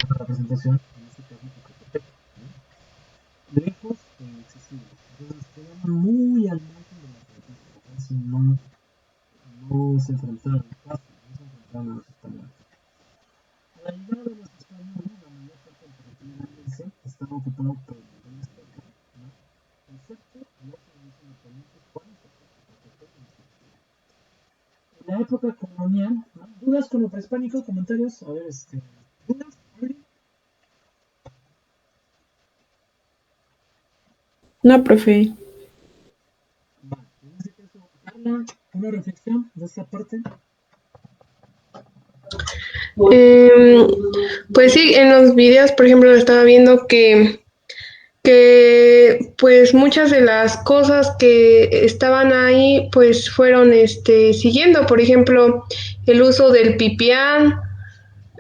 una representación, en este caso Popocatépetl, ¿no? Lejos e inaccesibles. Entonces quedaban muy al margen de la conquista, casi no se enfrentaron, casi no se enfrentaron a los españoles. A la llegada de los españoles, la mayor parte del territorio andiense estaba ocupado por el nivel azteca, ¿no? Excepto los servicios independientes Juárez y Popocatépetl en Iztapalapa. En la época colonial, ¿no? ¿Dudas con lo prehispánico? ¿Comentarios? A ver, ¿dudas? No, profe. Va, en este caso, Carla, una reflexión de esta parte. Em, pues sí, en los videos, por ejemplo, estaba viendo que pues muchas de las cosas que estaban ahí pues fueron siguiendo, por ejemplo, el uso del pipián,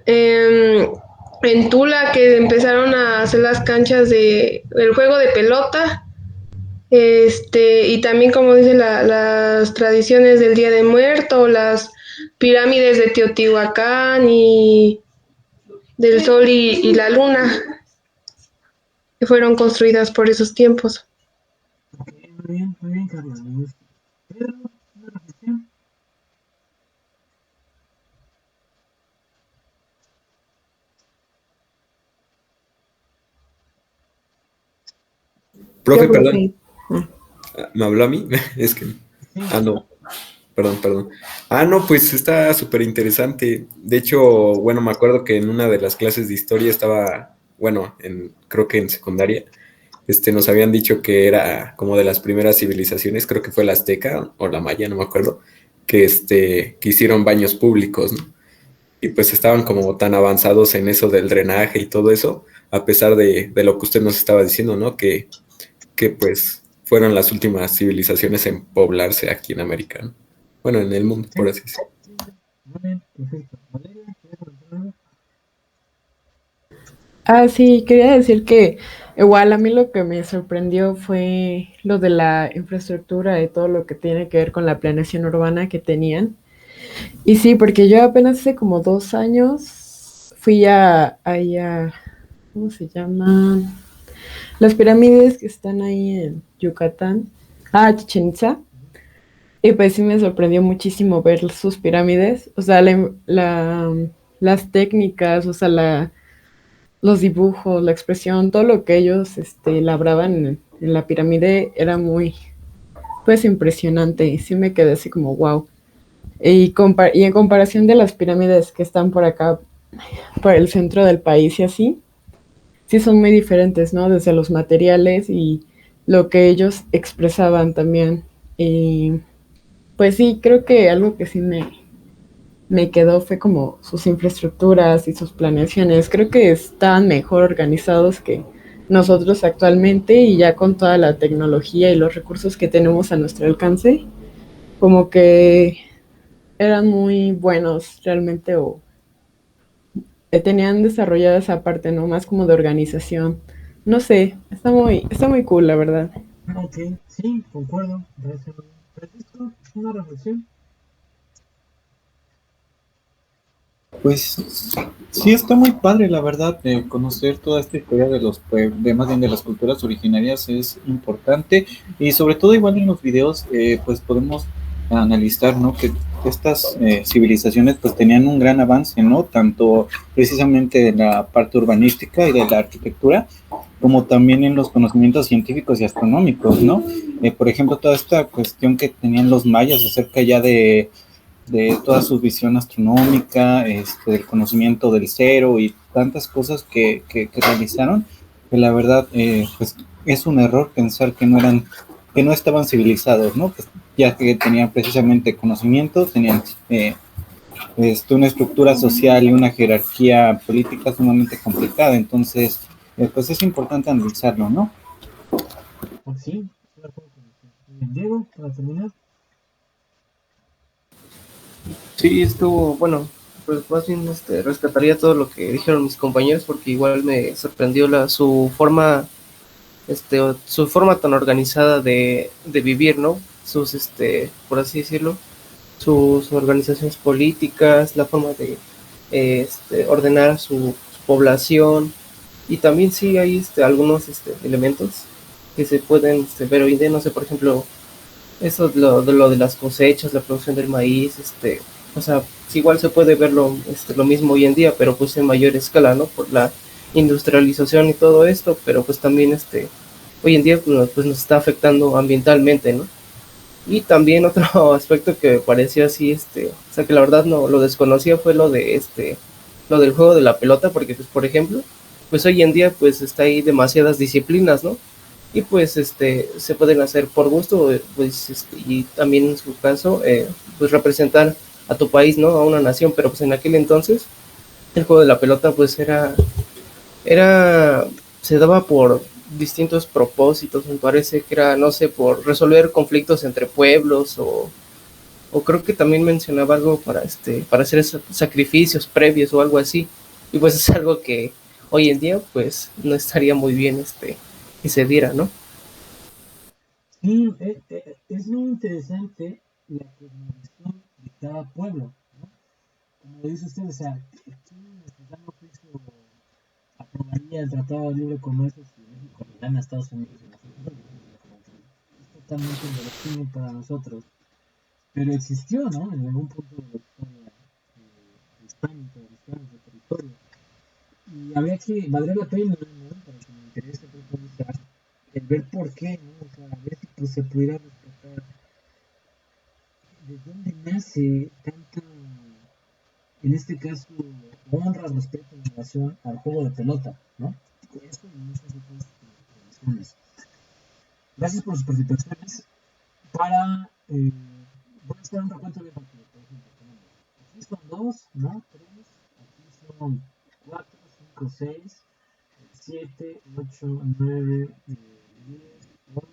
em, en Tula que empezaron a hacer las canchas del juego de pelota, y también como dicen las tradiciones del Día de Muerto, las pirámides de Teotihuacán y del Sol y la Luna, que fueron construidas por esos tiempos. Ok, muy bien, Carla, me gusta. Pedro, una reflexión. Yo, Profe, perdón, profe. Ah. ¿me habló a mí? Es que... Sí, Ah, no, perdón. Ah, no, pues está súper interesante. De hecho, bueno, me acuerdo que en una de las clases de historia estaba, bueno, creo que en secundaria, nos habían dicho que era como de las primeras civilizaciones, creo que fue la azteca o la maya, no me acuerdo, que hicieron baños públicos, ¿no? Y pues estaban como tan avanzados en eso del drenaje y todo eso, a pesar de lo que usted nos estaba diciendo, ¿no? Que pues fueron las últimas civilizaciones en poblarse aquí en América, ¿no? Bueno, en el mundo, por sí, así decirlo. sí, sí. Muy bien, perfecto. Valeria, ¿quieres comentar algo? Ah, sí, quería decir que igual a mí lo que me sorprendió fue lo de la infraestructura y todo lo que tiene que ver con la planeación urbana que tenían. Y sí, porque yo apenas hace como 2 años fui ahí a, ¿cómo se llaman? Las pirámides que están ahí en Yucatán. Ah, Chichen Itza. Y pues sí me sorprendió muchísimo ver sus pirámides. O sea, las técnicas, o sea, los dibujos, la expresión, todo lo que ellos labraban en la pirámide era muy, pues, impresionante. Y sí me quedé así como, wow. Y en comparación de las pirámides que están por acá, por el centro del país y así, sí son muy diferentes, ¿no? Desde los materiales y lo que ellos expresaban también. Y pues sí, creo que algo que sí me quedó fue como sus infraestructuras y sus planeaciones. Creo que están mejor organizados que nosotros actualmente y ya con toda la tecnología y los recursos que tenemos a nuestro alcance, como que eran muy buenos realmente o tenían desarrollada esa parte, ¿no? Más como de organización. No sé, está muy cool, la verdad. Ok, sí, concuerdo. Gracias. Francisco, una reflexión. Pues sí está muy padre, la verdad, conocer toda esta historia de los de más bien de las culturas originarias es importante y sobre todo igual en los videos pues podemos analizar, ¿no? Que estas civilizaciones pues tenían un gran avance, ¿no? Tanto precisamente de la parte urbanística y de la arquitectura como también en los conocimientos científicos y astronómicos, ¿no? Por ejemplo, toda esta cuestión que tenían los mayas acerca ya de toda su visión astronómica, del conocimiento del cero y tantas cosas que realizaron, que la verdad, pues es un error pensar que no estaban civilizados, ¿no? Pues, ya que tenían precisamente conocimiento, tenían una estructura social y una jerarquía política sumamente complicada, entonces, pues es importante analizarlo, ¿no? Oh, sí, estoy de acuerdo con usted. Muy bien, Diego, para terminar. Sí, estuvo, bueno, pues más bien rescataría todo lo que dijeron mis compañeros porque igual me sorprendió su forma tan organizada de vivir, ¿no? Sus, por así decirlo, sus organizaciones políticas, la forma ordenar su población. Y también sí hay algunos elementos que se pueden ver hoy en día, no sé, por ejemplo, eso lo de las cosechas, la producción del maíz, o sea, sí, igual se puede ver lo mismo hoy en día, pero pues en mayor escala, ¿no? Por la industrialización y todo esto, pero pues también hoy en día pues nos está afectando ambientalmente, ¿no? Y también otro aspecto que me pareció así, o sea, que la verdad no lo desconocía fue lo del juego de la pelota, porque pues por ejemplo, pues hoy en día pues está ahí demasiadas disciplinas, ¿no? Y pues se pueden hacer por gusto, pues y también en su caso, pues representar a tu país, ¿no? A una nación, pero pues en aquel entonces el juego de la pelota pues era, se daba por distintos propósitos, me parece que era, no sé, por resolver conflictos entre pueblos o creo que también mencionaba algo para hacer sacrificios previos o algo así. Y pues es algo que hoy en día pues no estaría muy bien que se diera, ¿no? Sí, es muy interesante la cosmovisión de cada pueblo, ¿no? Como dice usted, o sea, ¿quién en su sano juicio aprobaría el Tratado de Libre Comercio si México le gana a Estados Unidos en las elecciones? Como que es totalmente inverosímil para nosotros, pero existió, ¿no? En algún punto de la historia hispánica, de los planos de territorio. Y habría que, valdría la pena, ¿no? Para que me interese profundizar, el ver por qué, ¿no? O sea, a ver si pues, se pudiera rescatar de dónde nace tanta, en este caso, honra, respeto en relación al juego de pelota, ¿no? Eso y muchas otras tradiciones. Gracias por sus participaciones. Para, voy a hacer un recuento bien rápido, por ejemplo, tenemos, aquí son dos, ¿no? Tres, aquí son cuatro, cinco, seis, siete, ocho, nueve, 10, 11,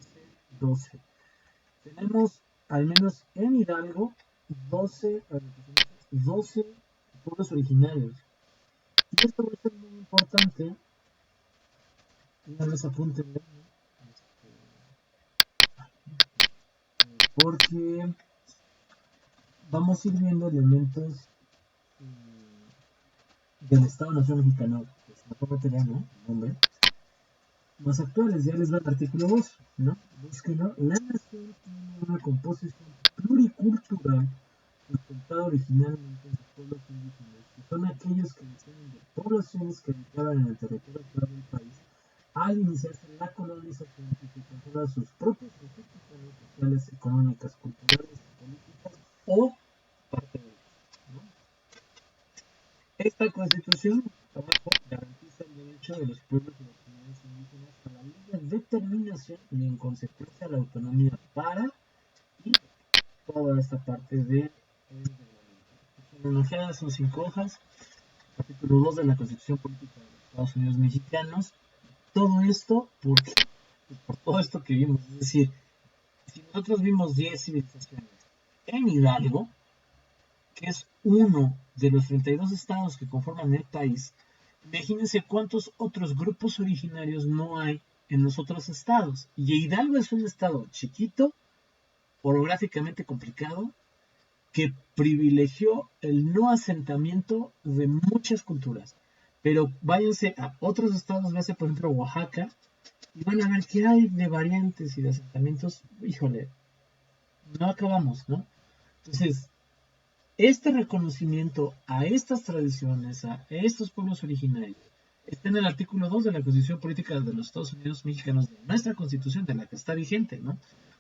12. Tenemos al menos en Hidalgo 12, 12 pueblos originarios. Y esto va a ser muy importante, una vez apúntenlo, ¿no? Porque vamos a ir viendo elementos del Estado-Nación Mexicano, que es mejor veterano, el nombre, más actuales. Ya les va el artículo 2, ¿no? Búsquenlo. La nación tiene una composición pluricultural sustentada originalmente en sus pueblos indígenas, que son aquellos que descienden de poblaciones que habitaban en el territorio actual del país al iniciarse la colonización y que conservan sus propias instituciones sociales, económicas, culturales, políticas o parte de ellas, ¿no? Esta constitución, abajo, garantiza el derecho de los pueblos y las comunidades indígenas a la libre determinación y en consecuencia a la autonomía para y toda esta parte de enunciadas son 5 hojas, capítulo 2 de la Constitución Política de los Estados Unidos Mexicanos. Todo esto, ¿por qué? Pues por todo esto que vimos. Es decir, si nosotros vimos 10 civilizaciones en Hidalgo, que es uno de los 32 estados que conforman el país, imagínense cuántos otros grupos originarios no hay en los otros estados. Y Hidalgo es un estado chiquito, orográficamente complicado, que privilegió el no asentamiento de muchas culturas. Pero váyanse a otros estados, váyanse por ejemplo a Oaxaca, y van a ver que hay de variantes y de asentamientos, híjole, no acabamos, ¿no? Entonces, este reconocimiento a estas tradiciones, a estos pueblos originarios, está en el artículo 2 de la Constitución Política de los Estados Unidos Mexicanos, de nuestra Constitución, de la que está vigente, ¿no?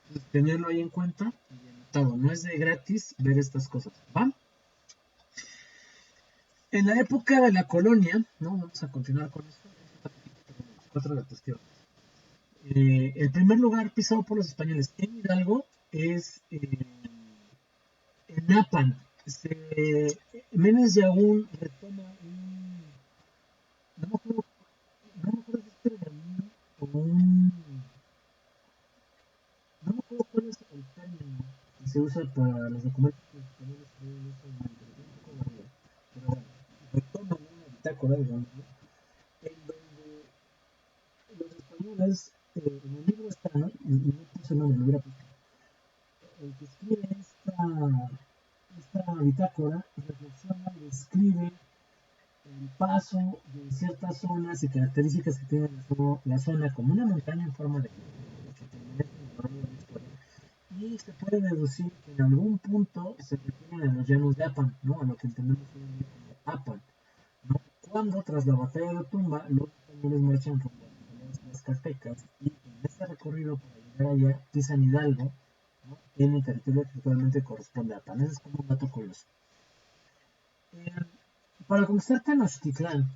Entonces, tenerlo ahí en cuenta y anotado. No es de gratis ver estas cosas, ¿va? En la época de la colonia, ¿no? Vamos a continuar con esto. Las cuatro de cuestión. El primer lugar pisado por los españoles en Hidalgo es en Napan. Menes de Agún retoma un. No me acuerdo, no me acuerdo si es pergamino o un. No me acuerdo cuál es el término que se usa para los documentos que los españoles tienen en ese momento. Pero bueno, retoman una bitácora, digamos, ¿no? En donde los españoles, en el libro está, ¿no? Y no puse el nombre, lo hubiera puesto. El que escribe esta bitácora reflexiona y escribe el paso de ciertas zonas y características que tiene la zona como una montaña en forma de que permanece en el valle de la historia. Y se puede deducir que en algún punto se refieren a los llanos de Apan, ¿no? A lo que entendemos hoy en día como Apan, ¿no? Cuando tras la batalla de Otumba los españoles marchan rumbo a las tlaxcaltecas y en este recorrido para llegar allá pisan Hidalgo, ¿no? En el territorio que actualmente corresponde a Apan. Ese es como un dato curioso. Eh, para conquistar Tenochtitlán,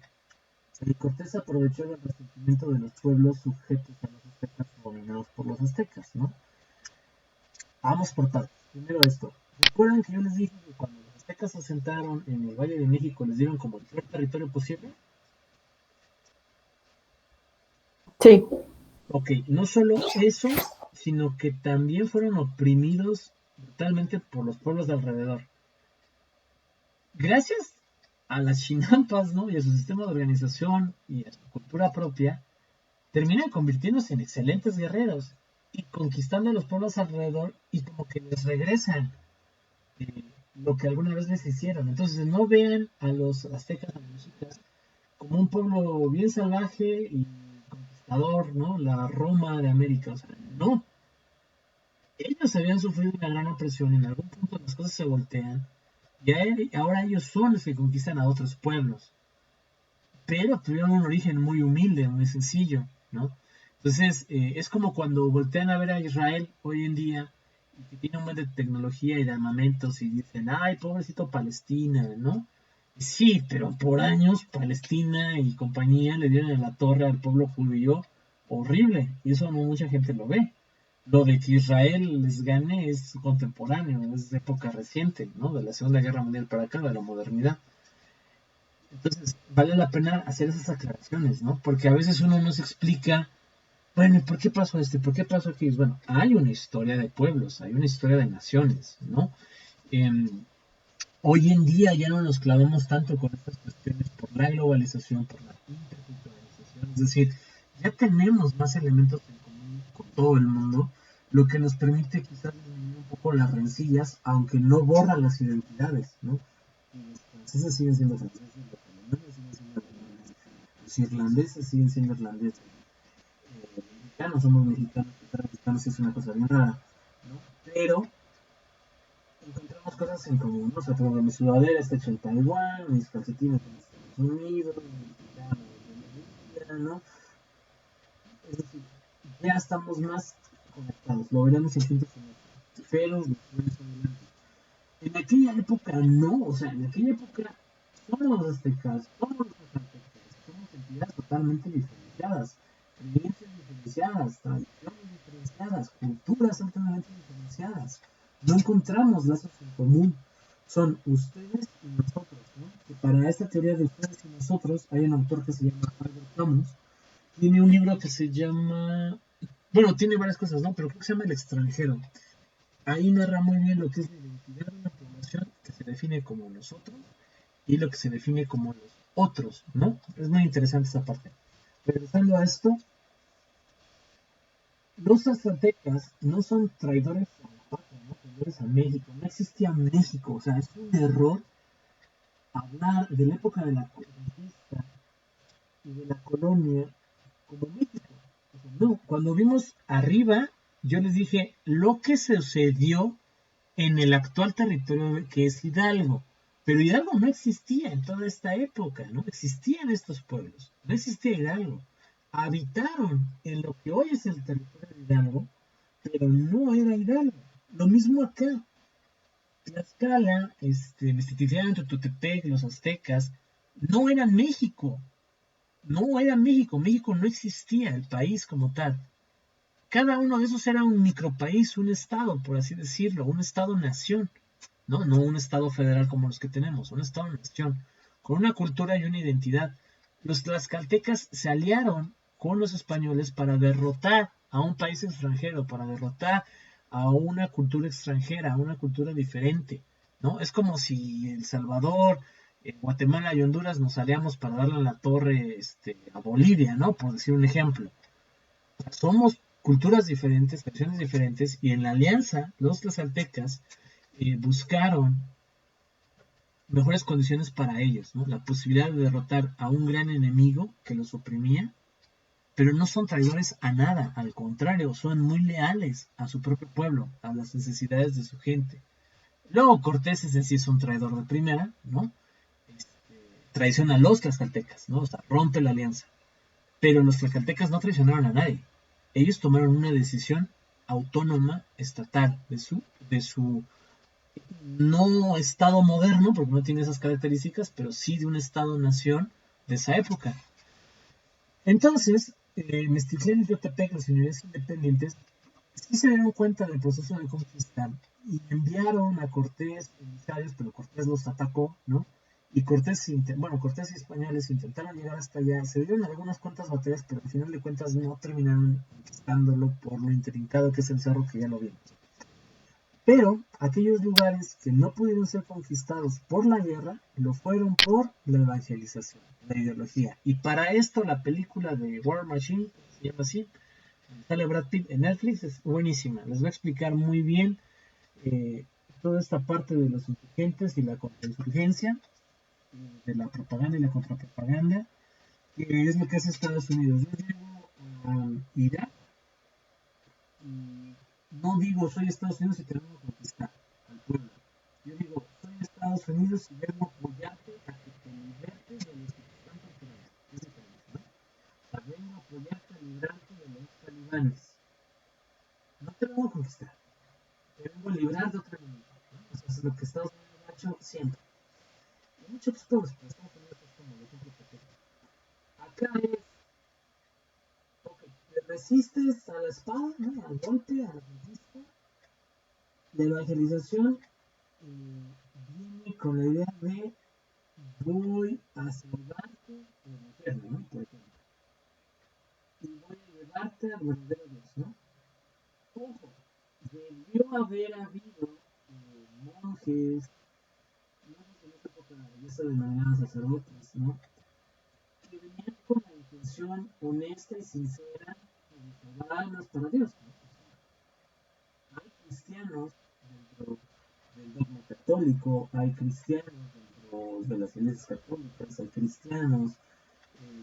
Cortés aprovechó el resentimiento de los pueblos sujetos a los aztecas dominados por los aztecas, ¿no? Vamos por partes. Primero esto. ¿Recuerdan que yo les dije que cuando los aztecas se asentaron en el Valle de México les dieron como el peor territorio posible? Sí, Ok, no solo eso, sino que también fueron oprimidos brutalmente por los pueblos de alrededor. Gracias a las chinampas, ¿no? Y a su sistema de organización y a su cultura propia, terminan convirtiéndose en excelentes guerreros y conquistando a los pueblos alrededor y como que les regresan lo que alguna vez les hicieron. Entonces no vean a los aztecas, a los mexicas, como un pueblo bien salvaje y conquistador, ¿no? La Roma de América, o sea, no. Ellos habían sufrido una gran opresión, en algún punto las cosas se voltean y ahora ellos son los que conquistan a otros pueblos, pero tuvieron un origen muy humilde, muy sencillo, ¿no? Entonces, es como cuando voltean a ver a Israel hoy en día, y que tiene un montón de tecnología y de armamentos, y dicen, ay, pobrecito Palestina, ¿no? Sí, pero por años Palestina y compañía le dieron en la torre al pueblo judío horrible, y eso no mucha gente lo ve. Lo de que Israel les gane es contemporáneo, es de época reciente, ¿no? De la Segunda Guerra Mundial para acá, de la modernidad. Entonces, vale la pena hacer esas aclaraciones, ¿no? Porque a veces uno no se explica, bueno, ¿y por qué pasó esto? ¿Y por qué pasó aquello? Bueno, hay una historia de pueblos, hay una historia de naciones, ¿no? Em, Hoy en día ya no nos clavamos tanto con estas cuestiones por la globalización, por la interculturalización, es decir, ya tenemos más elementos en común con todo el mundo, lo que nos permite quizás disminuir un poco las rencillas, aunque no borra las identidades, ¿no? Los franceses siguen siendo franceses, los alemanes siguen siendo alemanes, los irlandeses siguen siendo irlandeses, los mexicanos somos mexicanos, los mexicanos es una cosa bien rara, ¿no? Pero encontramos cosas en común, ¿no? O sea, como mi sudadera está hecha en Taiwán, mis calcetines en Estados Unidos, mi mexicano de Bolivia, ¿no? Es decir, ya estamos más conectados, lo veremos en siguientes semestres, pero los jóvenes adelante. En aquella época no, o sea, en aquella época somos los aztecas, somos los aztecas, somos entidades totalmente diferenciadas, creencias diferenciadas, tradiciones diferenciadas, culturas altamente diferenciadas. No encontramos lazos en común. Son ustedes y nosotros, ¿no? Que para esta teoría de ustedes y nosotros hay un autor que se llama Albert Camus. Tiene un libro que se llama, bueno, tiene varias cosas, ¿no? Pero creo que se llama El extranjero. Ahí narra muy bien lo que es la identidad de una población que se define como nosotros y lo que se define como los otros, ¿no? Es muy interesante esa parte. Regresando a esto, los aztecas no son traidores a la patria, ¿no? Traidores a México. No existía México, o sea, es un error hablar de la época de la conquista y de la colonia como México. O sea, no, cuando vimos arriba, yo les dije lo que sucedió en el actual territorio que es Hidalgo. Pero Hidalgo no existía en toda esta época, no existían estos pueblos, no existía Hidalgo. Habitaron en lo que hoy es el territorio de Hidalgo, pero no era Hidalgo. Lo mismo acá. Tlaxcala, Mestitlán, Tototepec, los aztecas, no eran México. No era México. México no existía, el país como tal. Cada uno de esos era un micropaís, un estado, por así decirlo, un estado-nación, ¿no? No un estado federal como los que tenemos, un estado-nación, con una cultura y una identidad. Los tlaxcaltecas se aliaron con los españoles para derrotar a un país extranjero, para derrotar a una cultura extranjera, a una cultura diferente, ¿no? Es como si El Salvador, Guatemala y Honduras nos aliamos para darle la torre a Bolivia, ¿no? Por decir un ejemplo. Somos culturas diferentes, tradiciones diferentes, y en la alianza los tlaxcaltecas buscaron mejores condiciones para ellos, ¿no? La posibilidad de derrotar a un gran enemigo que los oprimía, pero no son traidores a nada, al contrario, son muy leales a su propio pueblo, a las necesidades de su gente. Luego Cortés ese sí es un traidor de primera, ¿no? Traiciona a los tlaxcaltecas, ¿no? O sea, rompe la alianza. Pero los tlaxcaltecas no traicionaron a nadie. Ellos tomaron una decisión autónoma, estatal, de su no estado moderno, porque no tiene esas características, pero sí de un estado-nación de esa época. Entonces, Mestitlán y Teotepec, las unidades independientes, sí se dieron cuenta del proceso de conquista y enviaron a Cortés emisarios, pero Cortés los atacó, ¿no? Y Cortés y españoles intentaron llegar hasta allá, se dieron algunas cuantas batallas, pero al final de cuentas no terminaron conquistándolo por lo intrincado que es el cerro, que ya lo vimos. Pero aquellos lugares que no pudieron ser conquistados por la guerra, lo fueron por la evangelización, la ideología. Y para esto la película de War Machine, se llama así, sale Brad Pitt en Netflix, es buenísima. Les voy a explicar muy bien toda esta parte de los insurgentes y la contrainsurgencia, de la propaganda y la contrapropaganda, que es lo que hace Estados Unidos. Yo llego a Irak y no digo soy Estados Unidos y tenemos que conquistar al pueblo. Yo digo soy Estados Unidos y vengo a apoyarte a que te libertes de los que te están torturando. Es diferente, ¿no? O sea, vengo a apoyarte a librarte de los talibanes. No te vengo a conquistar, te vengo a librar de otro enemigo, ¿no? O sea, es lo que Estados Unidos ha hecho siempre. Y muchos pueblos, pero Estados Unidos es como el ejemplo perfecto. Acá es, ok, te resistes a la espada, ¿no? Al golpe, a la conquista. La evangelización viene con la idea de voy a salvarte del infierno, ¿no? Por ejemplo. Y voy a llevarte al verdadero Dios, ¿no? Ojo, debió haber habido monjes en esta época ya se denominaban sacerdotes, ¿no? Que venían con la intención honesta y sincera de salvar almas para Dios, ¿no? Hay cristianos dentro del dogma católico, hay cristianos dentro de las iglesias católicas, hay cristianos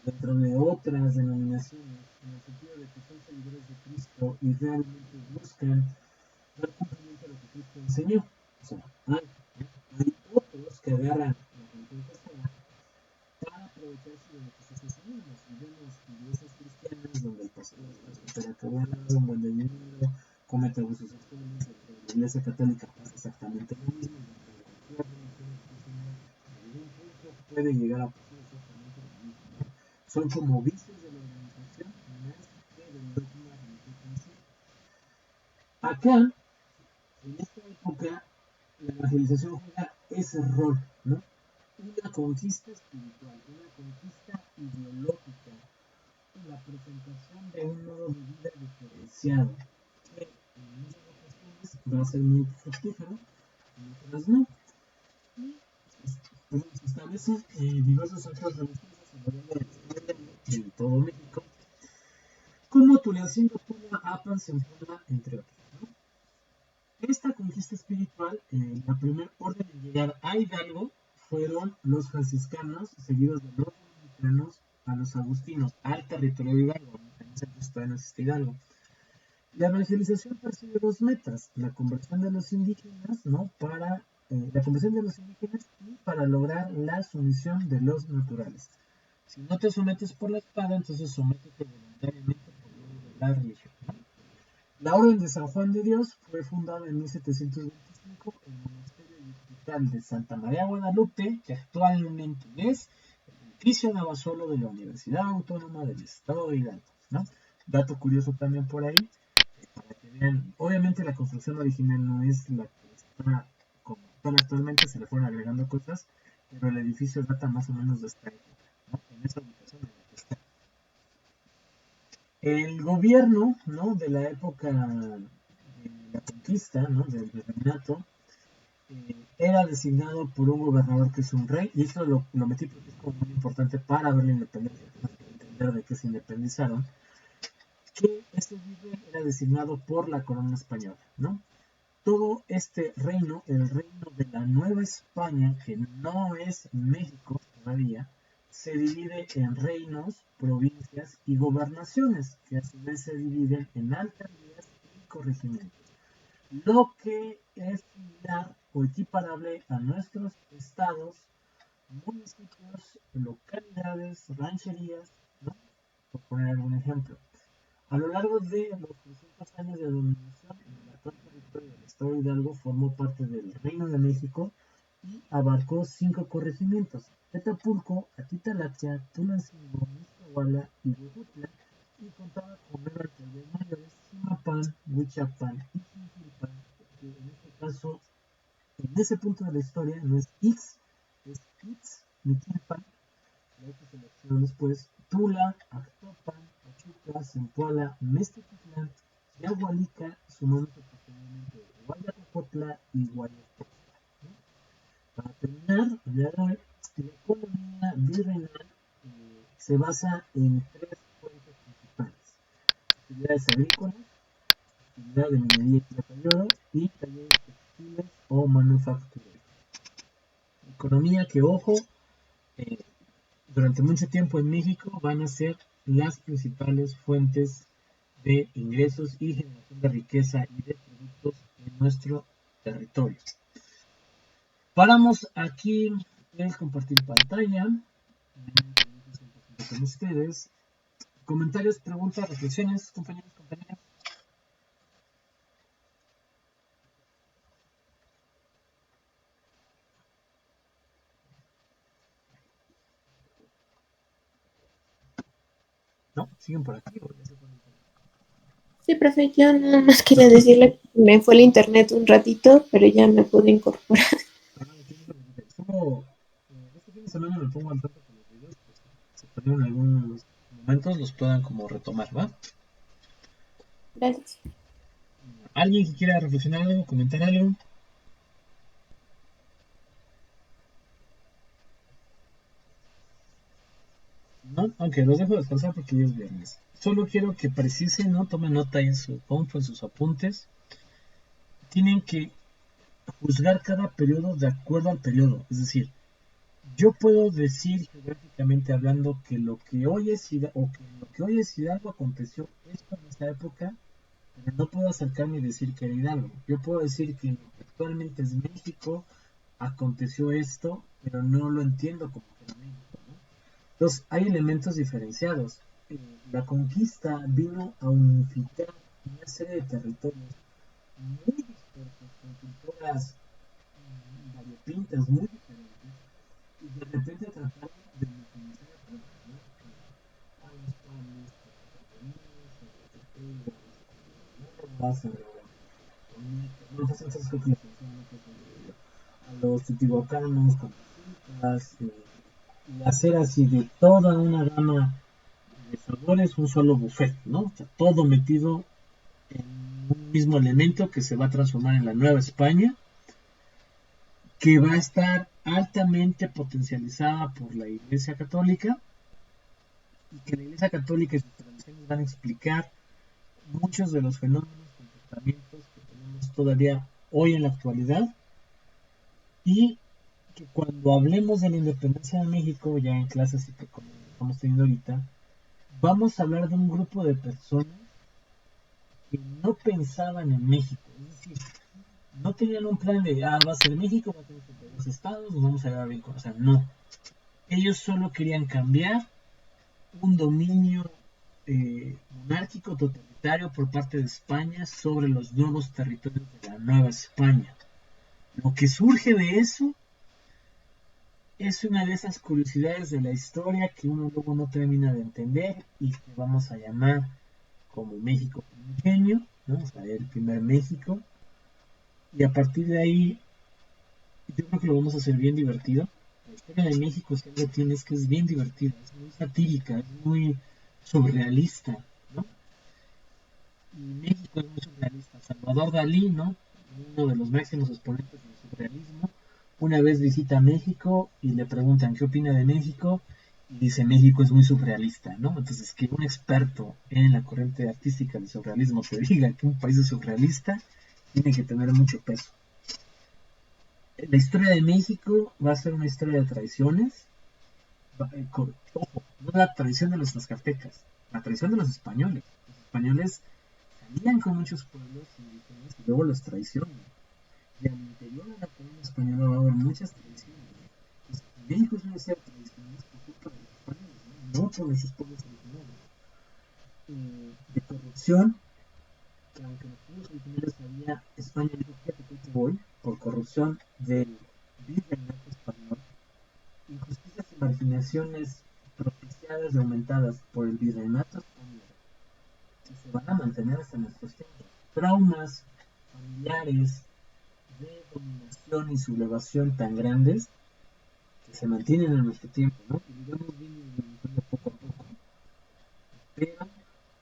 dentro de otras denominaciones, en el sentido de que son seguidores de Cristo y realmente buscan dar cumplimiento a lo que Cristo enseñó. O sea, hay otros que agarran la religión cristiana para aprovecharse de lo que se está enseñando. Y vemos iglesias cristianas donde el pastor está súper acabado, un buen de dinero, comete abusos sexuales, dentro de la iglesia católica pasa exactamente lo mismo, dentro de cualquier religión cristiana, en algún punto puede llegar a pasar exactamente lo mismo, ¿no? Son como vicios de la organización más que del dogma religioso en sí. Acá, en esta época, la evangelización juega ese rol, ¿no? Una conquista espiritual, una conquista ideológica, la presentación de un modo de vida diferenciado, que en muchas ocasiones va a ser muy fructífero, en otras no. Y se establecen diversos centros religiosos a nivel de todo México, como Tulancingo, Puebla, Apan, Zempoala, entre otros, ¿no? Esta conquista espiritual, la primera orden en llegar a Hidalgo fueron los franciscanos, seguidos de los dominicanos, a los agustinos, al territorio de Hidalgo. En ese entonces todavía no existe Hidalgo. La evangelización persigue dos metas: la conversión de los indígenas, ¿no? La conversión de los indígenas y para lograr la sumisión de los naturales. Si no te sometes por la espada, entonces sométete voluntariamente por medio de la religión, ¿no? La Orden de San Juan de Dios fue fundada en 1725 en el monasterio distrital de Santa María Guadalupe, que actualmente es el edificio de Abasolo de la Universidad Autónoma del Estado de Hidalgo, ¿no? Dato curioso también por ahí, para que vean, obviamente la construcción original no es la que está como tal actualmente, se le fueron agregando cosas, pero el edificio data más o menos de esta época, ¿no? En esa ubicación en la que está. El gobierno, ¿no? De la época de la conquista, ¿no? Del virreinato, era designado por un gobernador que es un rey, y esto lo metí porque es como muy importante para ver la independencia, para entender de qué se independizaron, que este virrey era designado por la corona española, ¿no? todo este reino, el reino de la Nueva España, que no es México todavía, se divide en reinos, provincias y gobernaciones, que a su vez se dividen en alcaldías y corregimientos. Lo que es similar o equiparable a nuestros estados, municipios, localidades, rancherías, ¿no? Por poner algún ejemplo. A lo largo de los 300 años de dominación, el actual territorio del estado de Hidalgo formó parte del Reino de México y abarcó 5 corregimientos: Tetapulco, Atitalachia, Tulancingo, Mixcoahuala y Huejutla, y contaba con 9 alcaldías mayores: Zimapán, Huichapan y Quinquilpan, que en este caso, en ese punto de la historia, no es Ix, es Itz, Miquilpan, la que se seleccionó después: Tula, Actopan, Pachuca, Zempoala, Meztitlán, Yahualica, sumando posteriormente Guayacopotla y Guayacopotla, ¿no? Para terminar, la economía virreinal se basa en 3 fuentes principales: actividades agrícolas, actividad de minería y plata y oro, y talleres textiles o manufactureros. Economía que, ojo, eh, durante mucho tiempo en México van a ser las principales fuentes de ingresos y generación de riqueza y de productos en nuestro territorio. Paramos aquí el compartir pantalla. Con ustedes. Comentarios, preguntas, reflexiones, compañeros, compañeras. ¿No? ¿Siguen por aquí o ya se ponen por aquí? Sí, profe, yo nada más quería decirle que me fue el internet un ratito, pero ya me pude incorporar. Ah, no se preocupe. Solo este fin de semana me pongo al tanto con los videos, pues se perdieron algunos momentos, los puedan como retomar, ¿va? Gracias. ¿Alguien que quiera reflexionar algo, comentar algo? No, aunque los dejo descansar porque ya es viernes. Solo quiero que precisen, ¿no? Tomen nota en su compu, en sus apuntes. Tienen que juzgar cada periodo de acuerdo al periodo. Es decir, yo puedo decir geográficamente hablando que lo que hoy es Hidalgo aconteció esto en esta época, pero no puedo acercarme y decir que era Hidalgo. Yo puedo decir que actualmente es México, aconteció esto, pero no lo entiendo como que era México, ¿no? Entonces, hay elementos diferenciados. La conquista vino a unificar una serie de territorios muy dispersos, con culturas variopintas, muy diferentes, y de repente trataron de homogeneizar a todos, ¿no? A los panes, a los titihuacanos, campesitas, y hacer así de toda una gama de sabores un solo buffet, ¿no? O sea, todo metido en un mismo elemento que se va a transformar en la Nueva España, que va a estar altamente potencializada por la Iglesia Católica, y que la Iglesia Católica y sus tradiciones van a explicar muchos de los fenómenos, comportamientos que tenemos todavía hoy en la actualidad, y que cuando hablemos de la independencia de México, ya en clases y que como estamos teniendo ahorita, vamos a hablar de un grupo de personas que no pensaban en México. Es decir, no tenían un plan de, va a ser México, va a tener dos estados, nos vamos a llevar bien con... O sea, no. Ellos solo querían cambiar un dominio monárquico totalitario por parte de España sobre los nuevos territorios de la Nueva España. Lo que surge de eso es una de esas curiosidades de la historia que uno luego no termina de entender y que vamos a llamar como México primigenio, ¿no? O sea, el primer México. Y a partir de ahí, yo creo que lo vamos a hacer bien divertido. La historia de México, si algo tiene, es que es bien divertida, es muy satírica, es muy surrealista, ¿no? Y México es muy surrealista. Salvador Dalí, ¿no? Uno de los máximos exponentes del surrealismo, una vez visita México y le preguntan qué opina de México y dice México es muy surrealista, ¿no? Entonces que un experto en la corriente artística del surrealismo te diga que un país es surrealista tiene que tener mucho peso. La historia de México va a ser una historia de traiciones. Ojo, no la traición de los tlaxcaltecas, la traición de los españoles. Los españoles salían con muchos pueblos indígenas y luego los traicionan. Y al interior de la corona española va a haber muchas traiciones. Pues, México suele ser traiciones por culpa de los españoles, no por nuestros pueblos originarios. De corrupción, que aunque los pueblos originarios había, España dijo, fíjate que te voy, por corrupción del virreinato español, injusticias y marginaciones propiciadas y aumentadas por el virreinato español, que se van a mantener hasta nuestros tiempos. Traumas familiares de dominación y sublevación tan grandes que se mantienen en nuestro tiempo, ¿no? Que digamos viene disminuyendo poco a poco, pero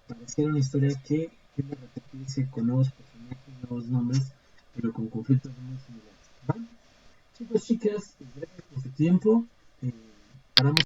pareciera una historia que tiende a repetirse con nuevos personajes, nuevos nombres, pero con conflictos muy similares. ¿Va? Chicos, chicas, gracias por su tiempo. Paramos